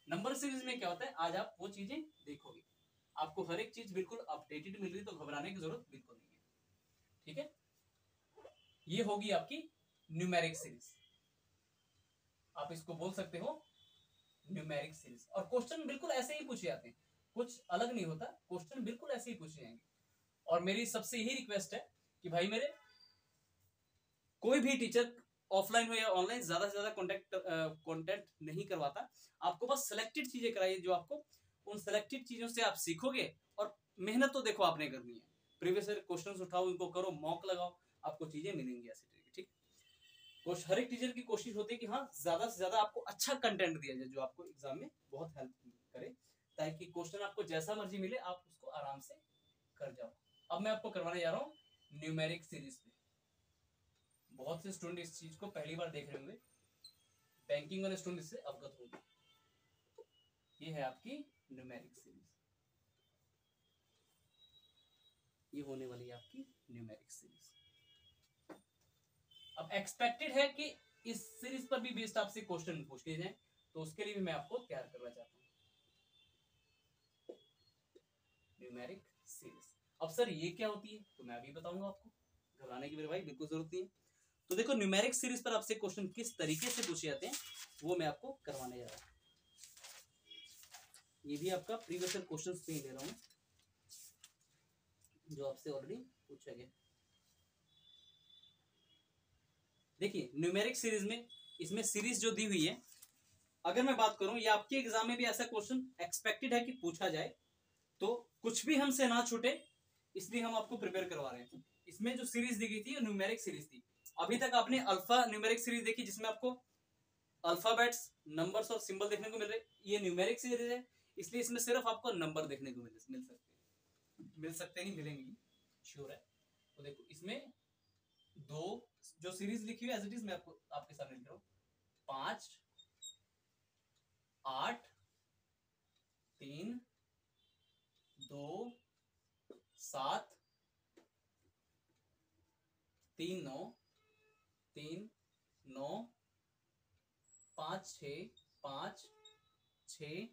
नंबर सीरीज में क्या होता है, आज आप वो चीजें देखोगे, आपको हर एक चीज बिल्कुल अपडेटेड मिल रही, तो घबराने की जरूरत बिल्कुल नहीं है। ठीक है, ये होगी आपकी न्यूमेरिक सीरीज, आप इसको बोल सकते हो न्यूमेरिक सीरीज। और क्वेश्चन बिल्कुल ऐसे ही पूछे जाते हैं, कुछ अलग नहीं होता, क्वेश्चन बिल्कुल ऐसे ही पूछे जाएंगे। और मेरी सबसे यही रिक्वेस्ट है कि भाई मेरे कोई भी टीचर ऑफलाइन हो या ऑनलाइन ज्यादा से ज्यादा कॉन्टेंट नहीं करवाता, आपको बस सिलेक्टेड चीजें कराइए, जो आपको उन सिलेक्टेड चीजों से आप सीखोगे, और मेहनत तो देखो आपने करनी है, प्रीवियस ईयर क्वेश्चंस उठाओ, उनको करो, मॉक लगाओ, आपको चीजें मिलेंगी ऐसी तरीके। ठीक, हर एक टीचर की कोशिश होती है कि हाँ ज्यादा से ज्यादा आपको अच्छा कंटेंट दिया जाए, जो आपको एग्जाम में बहुत हेल्प करे, ताकि क्वेश्चन आपको जैसा मर्जी मिले आप उसको आराम से कर जाओ। अब मैं आपको करवाने जा रहा हूँ न्यूमेरिक सीरीज में, बहुत से स्टूडेंट इस चीज को पहली बार देख रहे होंगे, बैंकिंग वाले स्टूडेंट इससे अवगत होंगे। ये है आपकी न्यूमेरिक सीरीज, ये होने वाली है आपकी न्यूमेरिक सीरीज। अब एक्सपेक्टेड है कि इस सीरीज पर भी बेस्ड आपसे क्वेश्चन पूछ लिए जाए, तो उसके लिए भी मैं आपको तैयार करना चाहता हूँ न्यूमेरिक सीरीज। अब सर ये क्या होती है, तो मैं अभी बताऊंगा आपको, घबराने की मेरे भाई बिल्कुल जरूरत नहीं है। तो देखो न्यूमेरिक सीरीज पर आपसे क्वेश्चन किस तरीके से पूछे जाते हैं वो मैं आपको करवाने जा रहा हूँ। ये भी आपका प्रीवियस ईयर क्वेश्चन से ही ले रहा हूँ, जो आपसे ऑलरेडी पूछा गया। देखिए न्यूमेरिक सीरीज में, इसमें सीरीज जो दी हुई है, अगर मैं बात करूं, ये आपके एग्जाम में भी ऐसा क्वेश्चन एक्सपेक्टेड है कि पूछा जाए, तो कुछ भी हमसे ना छूटे, इसलिए हम आपको प्रिपेयर करवा रहे हैं। इसमें जो सीरीज दी गई थी न्यूमेरिक सीरीज थी। अभी तक आपने अल्फा न्यूमेरिक सीरीज देखी, जिसमें आपको अल्फाबेट्स, नंबर्स और सिंबल देखने को मिल रहे। ये न्यूमेरिक सीरीज है, इसलिए इसमें सिर्फ आपको नंबर देखने को मिल सकते नहीं, मिलेंगे श्योर है। तो देखो इसमें दो जो सीरीज लिखी हुई है एज इट इज मैं आपको आपके सामने लिख रहा हूं, 5 8 3 2 7 3 9 3 9 5 6 5 6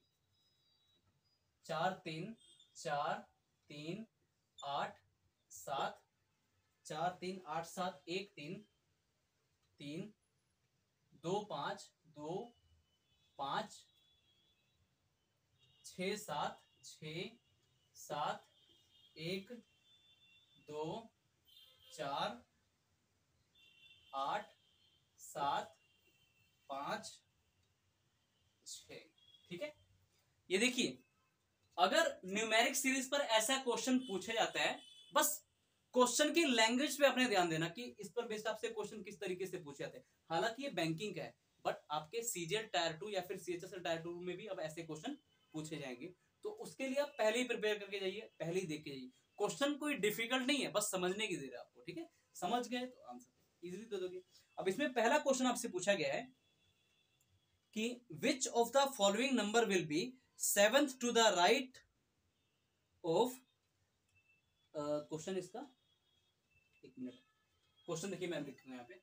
4 3 4 3 8 7 4 3 8 7 1 3 3 2 5 2 5 6 7 6 7 1 2 4 8 7 5 6। ठीक है, ये देखिए अगर न्यूमेरिक सीरीज पर ऐसा क्वेश्चन पूछा जाता है, बस क्वेश्चन की लैंग्वेज पे अपने ध्यान देना कि इस पर बेस्ड आपसे क्वेश्चन किस तरीके से पूछे जाते हैं। हालांकि ये बैंकिंग का है, बट आपके सीजीएल टायर 2 या फिर सीएचएसएल टायर 2 में भी अब ऐसे क्वेश्चन पूछे जाएंगे, तो उसके लिए आप पहले ही प्रिपेयर करके जाइए, पहले ही देख के जाइए। क्वेश्चन कोई डिफिकल्ट नहीं है, बस समझने की देर है आपको। ठीक है, समझ गए तो आंसर इजीली दे दोगे। अब इसमें पहला क्वेश्चन आपसे पूछा गया है कि which of the following number will be seventh to the right of, question इसका, एक मिनट, क्वेश्चन देखिए मैं लिख रहा हूं यहाँ पे,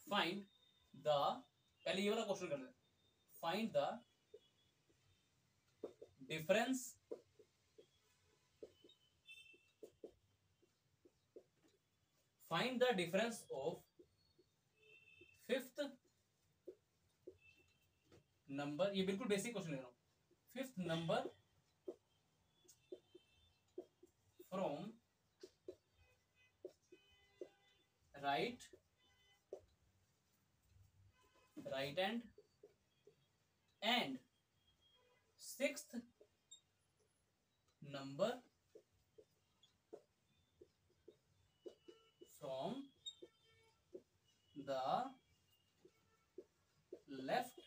फाइंड द, पहले ये वाला क्वेश्चन कर लेते हैं, find the difference of fifth number, ये बिल्कुल बेसिक क्वेश्चन ले रहा हूं, fifth number from right hand and sixth number from the left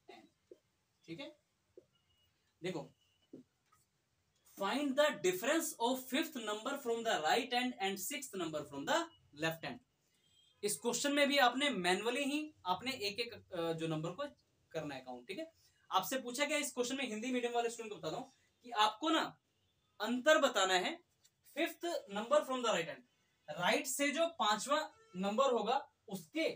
hand. ठीक है, देखो find the difference of fifth number from the right hand and sixth number from the left hand. इस question में भी आपने मैनुअली ही आपने एक एक जो नंबर को करना है काउंट। ठीक है, आपसे पूछा गया इस क्वेश्चन में, हिंदी मीडियम वाले स्टूडेंट को बता दूं कि आपको ना अंतर बताना है fifth number from the right hand, right से जो पांचवा नंबर होगा उसके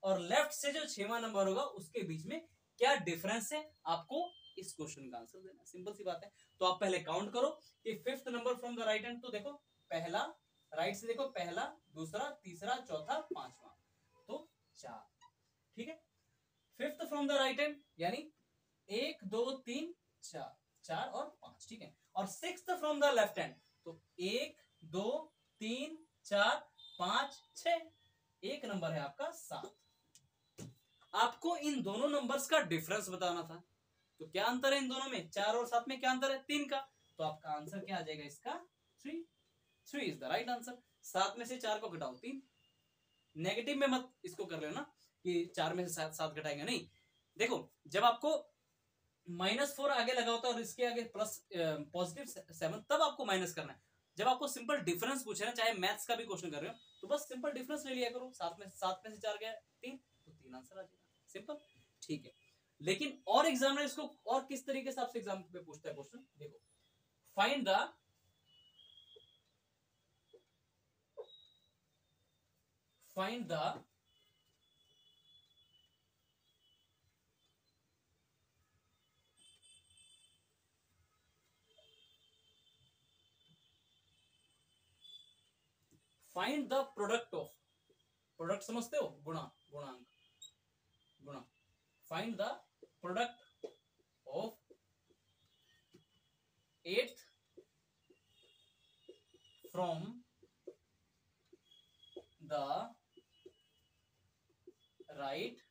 और लेफ्ट से जो छठवां नंबर होगा उसके बीच में क्या डिफरेंस है, आपको इस क्वेश्चन का आंसर देना। सिंपल सी बात है। तो आप पहले काउंट करो कि fifth number from the right hand, तो देखो पहला, राइट से देखो पहला, दूसरा, तीसरा, चौथा, पांचवा, तो 4। ठीक है, fifth from the right hand यानी 1 2 3 4, 4 और 5। ठीक है, और sixth from the left hand तो 1 2 3 4 5 6, एक नंबर है आपका 7। आपको इन दोनों नंबर्स का डिफरेंस बताना था, तो क्या अंतर है इन दोनों में, 4 और 7 में क्या अंतर है, 3 का, तो आपका आंसर क्या आ जाएगा इसका 3। 3 इज द राइट आंसर। 7 में से 4 को घटाओ 3, नेगेटिव में मत इसको कर लेना कि 4 में से 7 घटाएंगे, नहीं। देखो जब आपको -4 आगे लगा होता है और इसके आगे प्लस +7 तब आपको माइनस करना है। जब आपको सिंपल डिफरेंस पूछे ना, चाहे मैथ्स का भी क्वेश्चन कर रहे हो, तो बस सिंपल डिफरेंस ले लिया करो। 7 में से 4 गया 3, तो 3 आंसर आ जाएगा, सिंपल। ठीक है, लेकिन और एग्जामिनर इसको और किस तरीके से आपसे एग्जाम में पूछता है क्वेश्चन, देखो find the find the product of, product समझते हो, गुणा, गुणांक, गुणा, find the product of 8th from the right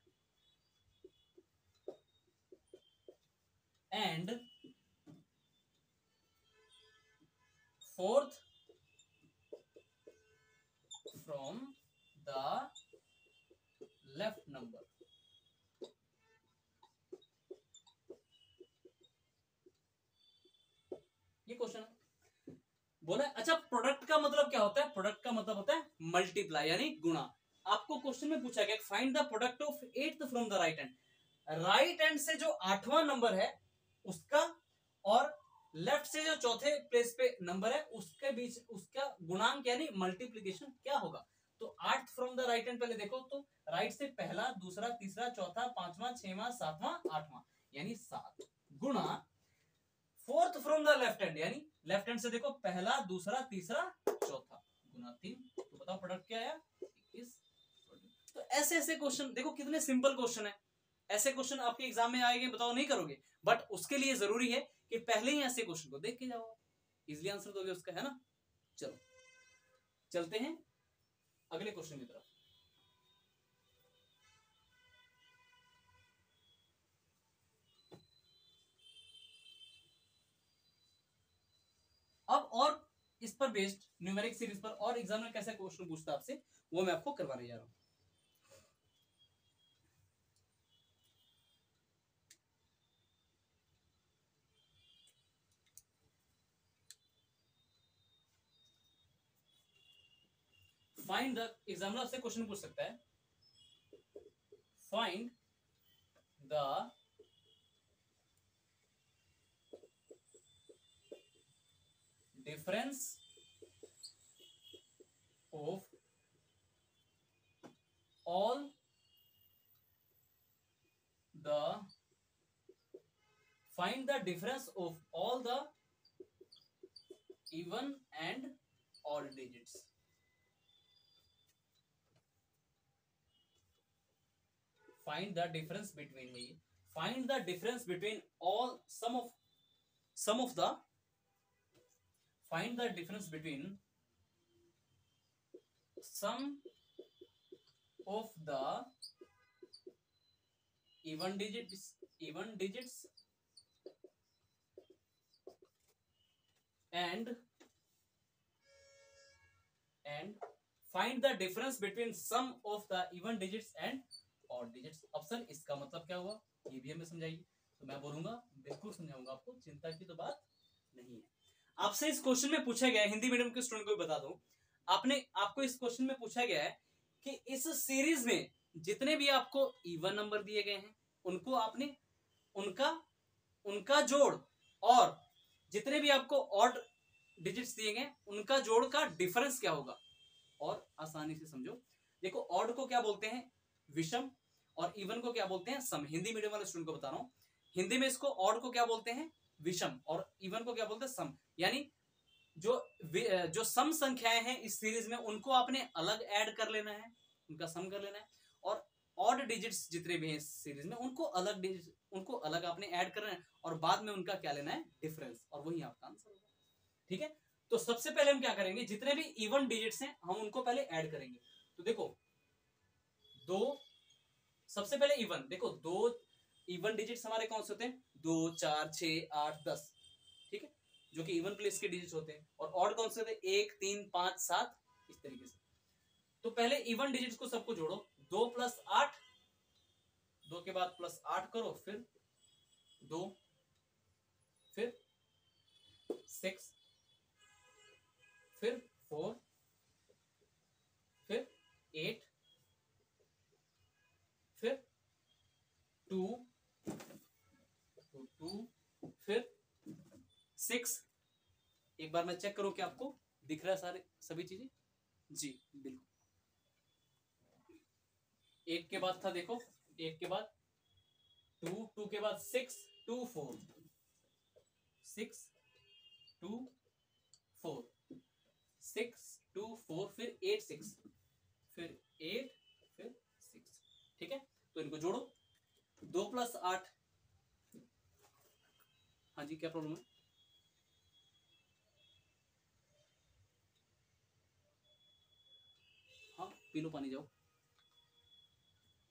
and 4th from the left number. ये क्वेश्चन है, बोला। अच्छा, प्रोडक्ट का मतलब क्या होता है, प्रोडक्ट का मतलब होता है मल्टीप्लाई यानी गुणा। आपको क्वेश्चन में पूछा गया find the product of 8th from the right hand, right hand से जो 8वां नंबर है उसका और लेफ्ट से जो चौथे प्लेस पे नंबर है उसके बीच उसका गुणांक यानी मल्टीप्लीकेशन क्या होगा। तो 8 फ्रॉम द राइट हैंड, पहले देखो तो राइट से पहला, दूसरा, तीसरा, चौथा, पांचवा, छठवां, सातवां, आठवां यानी 7 गुणा 4th from the left hand, यानी लेफ्ट हैंड से देखो पहला, दूसरा, तीसरा, चौथा गुना 3। तो बताओ प्रोडक्ट क्या आया 21। तो ऐसे ऐसे क्वेश्चन देखो कितने सिंपल क्वेश्चन है। ऐसे क्वेश्चन आपके एग्जाम में आएंगे, बताओ नहीं करोगे, बट उसके लिए जरूरी है कि पहले ही ऐसे क्वेश्चन को देख के जाओ, इजीली आंसर दोगे उसका, है ना। चलो चलते हैं अगले क्वेश्चन की तरफ। अब और इस पर बेस्ड न्यूमेरिक सीरीज पर और एग्जाम में कैसे क्वेश्चन पूछता है आपसे, वो मैं आपको करवाने जा रहा हूं। फाइंड द, एग्जामिनर आपसे क्वेश्चन पूछ सकता है, find the difference of all the, find the difference of all the even and odd digits। find the difference between find the difference between all some of the, find the difference between some of the even digits and find the difference between sum of the even digits and odd digits। अब sir इसका मतलब क्या हुआ, ये भी हमें समझाइए। तो मैं बोलूंगा बिल्कुल समझाऊंगा आपको, चिंता की तो बात नहीं है। आपसे इस क्वेश्चन में पूछा गया है, हिंदी मीडियम के स्टूडेंट को भी बता दूं, आपको इस क्वेश्चन में पूछा गया है कि इस सीरीज में जितने भी आपको इवन नंबर दिए गए हैं उनको आपने उनका जोड़, और जितने भी आपको ऑड डिजिट्स दिए गए उनका जोड़ का डिफरेंस क्या होगा। और आसानी से समझो, देखो ऑड को क्या बोलते हैं विषम, और इवन को क्या बोलते हैं सम। हिंदी मीडियम वाले स्टूडेंट को बता रहा हूं, हिंदी में इसको ऑड को क्या बोलते हैं विषम, और इवन को क्या बोलते हैं सम। यानी जो सम संख्याएं हैं इस सीरीज में उनको आपने अलग ऐड कर लेना है, उनका सम कर लेना है, और ऑड डिजिट्स जितने भी हैं इस सीरीज में उनको अलग आपने ऐड करना है, और बाद में उनका क्या लेना है डिफरेंस, और वही आपका आंसर होगा। ठीक है, तो सबसे पहले हम क्या करेंगे, जितने भी इवन डिजिट्स हैं हम उनको पहले ऐड करेंगे। तो देखो दो, सबसे पहले इवन, देखो दो इवन डिजिट्स हमारे कौन से होते हैं 2 4 6 8 10, ठीक है, जो कि इवन प्लेस के डिजिट्स होते हैं। और ऑड कौन से होते हैं 1 3 5 7, इस तरीके से। तो पहले इवन डिजिट्स को सबको जोड़ो, 2 + 8, 2 के बाद +8 करो, फिर 2, फिर 6, फिर 4, फिर 8, फिर 2, फिर 6। एक बार मैं चेक करूं कि आपको दिख रहा है सारे सभी चीजें, जी बिल्कुल। 8 के बाद था, देखो 8 के बाद 2, 2 के बाद 6 2 4, 6 2 4, 6 2 4, फिर 8 6, फिर 8, फिर 6। ठीक है, तो इनको जोड़ो, 2 + 8, हाँ जी क्या प्रॉब्लम है, हाँ पी लो पानी जाओ।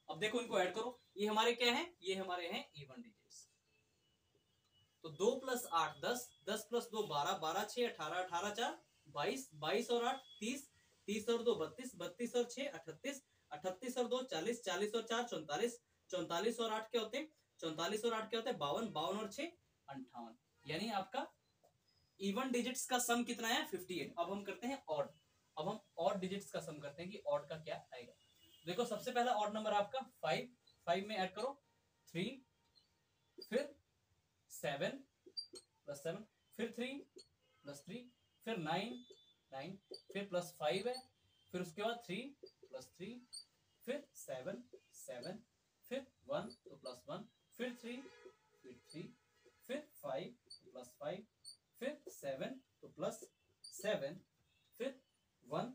अब देखो इनको ऐड करो, ये हमारे क्या हैं, ये हमारे हैं इवन डिजिट्स। तो 2 + 8 10, 10 + 2 12, 12 6 18, 18 4 22, 22 और 8 30, 30 और 2 32, 32 और 6 38, 38 और 2 40, 40 और 4 44, 44 और 8 क्या होते हैं 44 और 8 क्या होते हैं 52, 52 और 6 58। यानी आपका इवन डिजिट्स का सम कितना है 58। अब हम करते हैं ऑड, अब हम ऑड डिजिट्स का सम करते हैं कि ऑड का क्या आएगा। देखो सबसे पहला ऑड नंबर आपका 5, 5 में ऐड करो 3, फिर 7 + 7, फिर 3 प्लस 3, फिर 9 9, फिर प्लस 5 है, फिर उसके बाद 3 प्लस 3, फिर 7 7, फिर 1 तो प्लस 1, फिर 3 फिर 3, फिर 5 तो प्लस 5, फिर 7 तो प्लस 7, फिर 1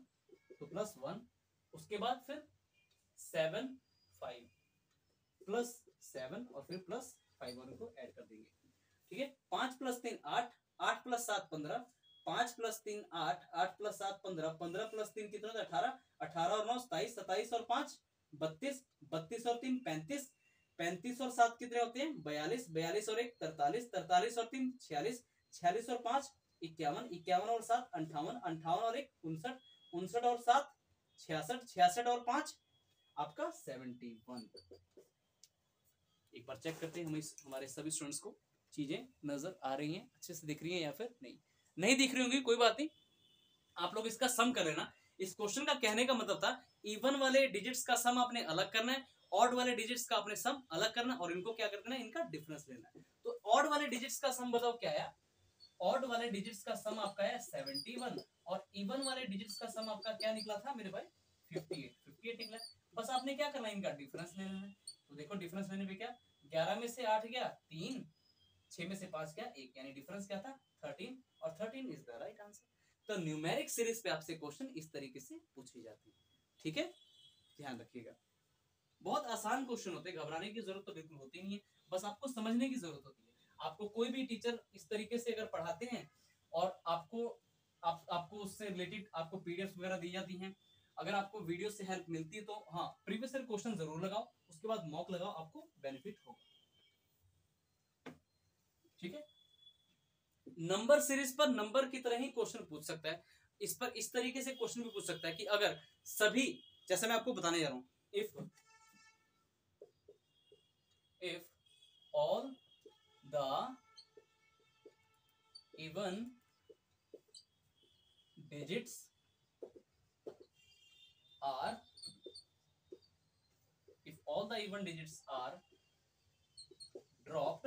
तो प्लस 1, उसके बाद फिर 7 5 प्लस 7 और फिर प्लस 5 और इनको ऐड कर देंगे। ठीक है, 5 plus 3 8, 8 plus 7 15, 5 plus 3 8, 8 plus 7 15, 15 plus 3 कितना था 18, 18 और 9 27, 27 और 5 32, 32 और 3 35, 35 और 7 कितने होते हैं 42, 42 और 1 43, 43 और 3 46, 46 और 5 51, 51 और 7 58, 58 और 1 59, 59 और 7 66, 66 और 5 आपका 71। एक बार चेक करते हैं हम हमारे सभी स्टूडेंट्स को चीजें नजर आ रही हैं, अच्छे से दिख रही हैं या फिर नहीं दिख रही होंगी, कोई बात नहीं, आप लोग इसका सम कर लेना। इस क्वेश्चन का कहने का मतलब था इवन वाले डिजिट्स का सम आपने अलग करना है, ऑड वाले डिजिट्स का आपने सम अलग करना और इनको क्या करना है, इनका डिफरेंस लेना है। तो ऑड वाले डिजिट्स का सम बताओ क्या है, ऑड वाले डिजिट्स का सम आपका है 71 और इवन वाले डिजिट्स का सम आपका क्या निकला था मेरे भाई 58 निकला। बस आपने क्या करना है, इनका डिफरेंस ले लेना है। तो देखो डिफरेंस लेने पे क्या 11 में से 8 गया 3, 6 में से 5 गया 1, यानी डिफरेंस क्या था 13 और 13 इज द राइट आंसर। तो न्यूमेरिक सीरीज पे आपसे क्वेश्चन इस तरीके से पूछी जाती है। ठीक है, ध्यान रखिएगा, बहुत आसान क्वेश्चन होते हैं, घबराने की जरूरत तो बिल्कुल होती नहीं है, बस आपको समझने की जरूरत होती है। आपको कोई भी टीचर इस तरीके से अगर पढ़ाते हैं और आपको उससे रिलेटेड आपको पीडीएफ वगैरह दी जाती हैं, अगर आपको वीडियो से हेल्प मिलती है तो हाँ प्रीवियस ईयर क्वेश्चन जरूर लगाओ, उसके बाद मॉक लगाओ, आपको बेनिफिट होगा। ठीक है, नंबर सीरीज पर नंबर की तरह ही क्वेश्चन पूछ सकता है, इस पर इस तरीके से क्वेश्चन भी पूछ सकता है कि अगर सभी, जैसे मैं आपको बताने जा रहा हूं, if all the even digits are dropped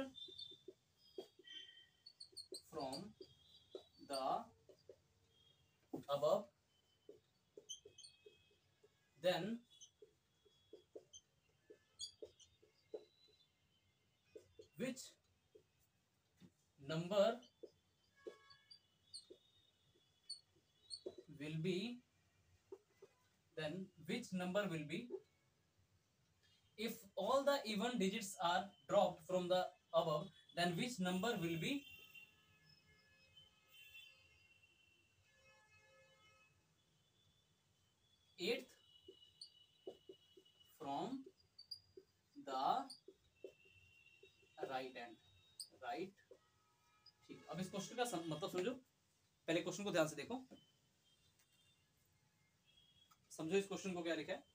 from the above, then which number will be if all the even digits are dropped from the above, then which number will be eighth from the right hand, right। ठीक, अब इस question का मतलब समझो, पहले question को ध्यान से देखो, समझो इस क्वेश्चन को क्या लिखा है।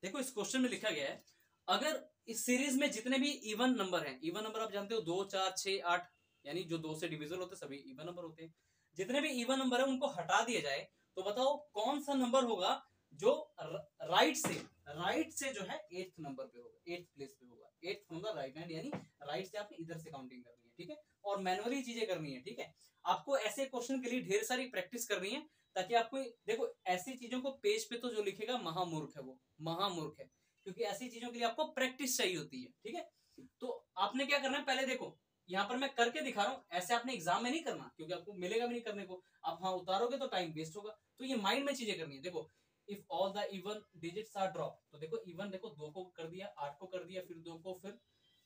देखो इस क्वेश्चन में लिखा गया है, अगर इस सीरीज में जितने भी इवन नंबर हैं, इवन नंबर आप जानते हो 2 4 6 8, यानी जो 2 से डिविजिबल होते हैं सभी इवन नंबर होते हैं, जितने भी इवन नंबर है उनको हटा दिया जाए, तो बताओ कौन सा नंबर होगा जो राइट से जो है 8th नंबर पे होगा, 8th प्लेस पे होगा, 8th from the right hand, यानी राइट से आपने इधर से काउंटिंग करनी है। ठीक है, और मैनुअली चीजें करनी है। ठीक है, आपको ऐसे क्वेश्चन के लिए ढेर सारी प्रैक्टिस करनी है, ताकि आपको देखो ऐसी चीजों को पेज पे तो जो लिखेगा महामूर्ख है, वो महामूर्ख है, क्योंकि ऐसी चीजों के लिए आपको प्रैक्टिस चाहिए होती है। ठीक है, तो आपने क्या करना है, पहले देखो यहाँ पर मैं करके दिखा रहा हूँ, ऐसे आपने एग्जाम में नहीं करना, क्योंकि आपको मिलेगा भी नहीं करने को, आप हाँ उतारोगे तो टाइम वेस्ट होगा। तो ये माइंड में चीजें करनी है। देखो if all the even digits are drop, तो देखो इवन देखो 2 को कर दिया, 8 को कर दिया, फिर 2 को, फिर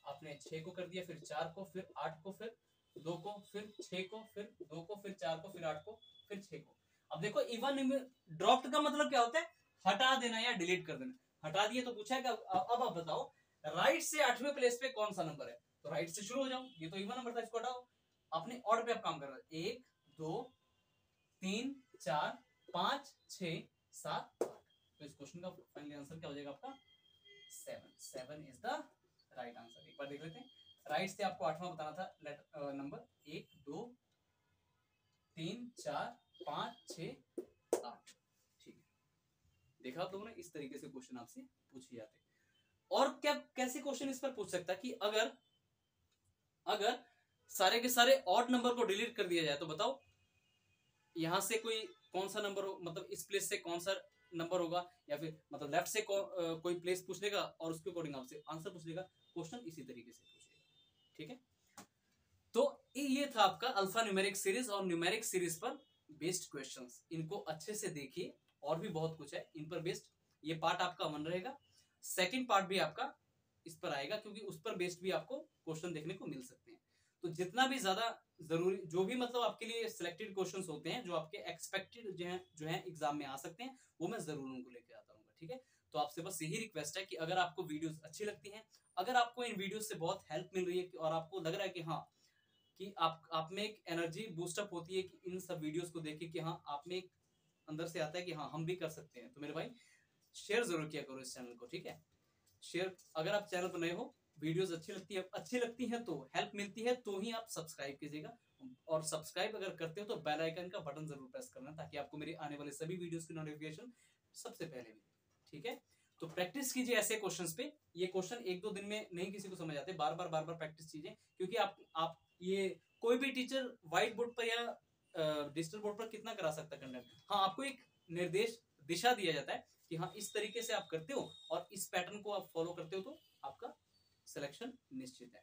आपने 6 को कर दिया, फिर 4 को, फिर 8 को, फिर 2 को, फिर 6 को, फिर 2 को, फिर 4 को, फिर 8 को, फिर 6 को। अब देखो इवन ड्रॉप्ड का मतलब क्या होता है, हटा देना या डिलीट कर देना। हटा दिए तो पूछा है कि अब आप बताओ राइट से 8वें प्लेस पे कौन सा नंबर है, तो राइट से शुरू हो जाओ, ये तो इवन नंबर था, इसको हटाओ। अपने ऑर्डर पे आप काम कर रहे हैं, 1 2 3 4 5 6 7 8, तो इस क्वेश्चन का फाइनल आंसर क्या हो जाएगा आपका 7 इज द राइट आंसर। एक बार देख लेते हैं। राइट से आपको 8वां बताना था लेटर नंबर 1 2 3 4 5 6 8। ठीक है, देखा आप लोगों ने, इस तरीके से क्वेश्चन आपसे पूछे जाते हैं। और क्या कैसे क्वेश्चन इस पर पूछ सकता है कि अगर सारे के सारे ऑड नंबर को डिलीट कर दिया जाए तो बताओ यहां से कोई कौन सा नंबर हो, मतलब इस प्लेस से कौन सा नंबर होगा, या फिर मतलब लेफ्ट से कोई प्लेस पूछ लेगा और उसके अकॉर्डिंग आपसे आंसर पूछ लेगा। क्वेश्चन इसी तरीके से पूछेगा। ठीक है, तो ये था आपका अल्फा न्यूमेरिक सीरीज और न्यूमेरिक सीरीज पर बेस्ड क्वेश्चंस। इनको अच्छे से देखिए, और भी बहुत कुछ है इन पर बेस्ड। ये पार्ट आपका 1 रहेगा, सेकंड पार्ट भी आपका इस पर आएगा, क्योंकि उस पर बेस्ड भी आपको क्वेश्चन देखने को मिल सकते हैं। तो जितना भी ज्यादा जरूरी, जो भी मतलब आपके लिए सिलेक्टेड क्वेश्चंस होते हैं, जो आपके एक्सपेक्टेड जो है एग्जाम में आ सकते हैं, वो मैं जरूर उनको लेके आता हूँ। ठीक है, तो आपसे बस यही रिक्वेस्ट है कि अगर आपको वीडियोस अच्छी लगती हैं, अगर आपको इन वीडियोस से बहुत हेल्प मिल रही है और आपको लग रहा है कि हाँ, कि आप में एक एनर्जी बूस्टअप होती है कि इन सब वीडियोस को देख के कि हाँ, आप में एक अंदर से आता है कि हाँ हम भी कर सकते हैं, तो मेरे भाई शेयर जरूर किया करो इस चैनल को। ठीक है, शेयर, अगर आप चैनल पर नए हो, वीडियोस अच्छी लगती है तो हेल्प मिलती है तो ही आप सब्सक्राइब कीजिएगा, और सब्सक्राइब अगर करते हो तो बेल आइकन का बटन जरूर प्रेस करना, ताकि आपको मेरे आने वाले सभी वीडियोस की नोटिफिकेशन सबसे पहले मिले। ठीक है, तो प्रैक्टिस कीजिए ऐसे क्वेश्चंस पे। ये क्वेश्चन 1-2 दिन में नहीं किसी को समझ आते, बार बार प्रैक्टिस कीजिए, क्योंकि आप ये कोई भी टीचर व्हाइट बोर्ड पर या डिजिटल बोर्ड पर कितना करा सकता है कंटेंट। हाँ, आपको एक निर्देश दिशा दिया जाता है कि हाँ इस तरीके से आप करते हो और इस पैटर्न को आप फॉलो करते हो तो आपका सिलेक्शन निश्चित है।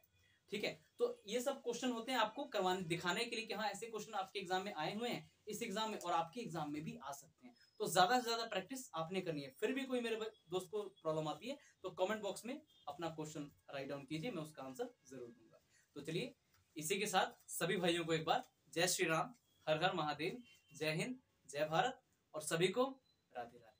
ठीक है, तो ये सब क्वेश्चन होते हैं आपको करवाने दिखाने के लिए कि हाँ ऐसे क्वेश्चन आपके एग्जाम में आए हुए हैं, इस एग्जाम में और आपके एग्जाम में भी आ सकते हैं। तो ज्यादा से ज्यादा प्रैक्टिस आपने करनी है। फिर भी कोई मेरे दोस्त को प्रॉब्लम आती है तो कमेंट बॉक्स में अपना क्वेश्चन राइट डाउन कीजिए, मैं उसका आंसर जरूर दूंगा। तो चलिए, इसी के साथ सभी भाइयों को एक बार जय श्री राम, हर हर महादेव, जय हिंद, जय भारत, और सभी को राधे राधे।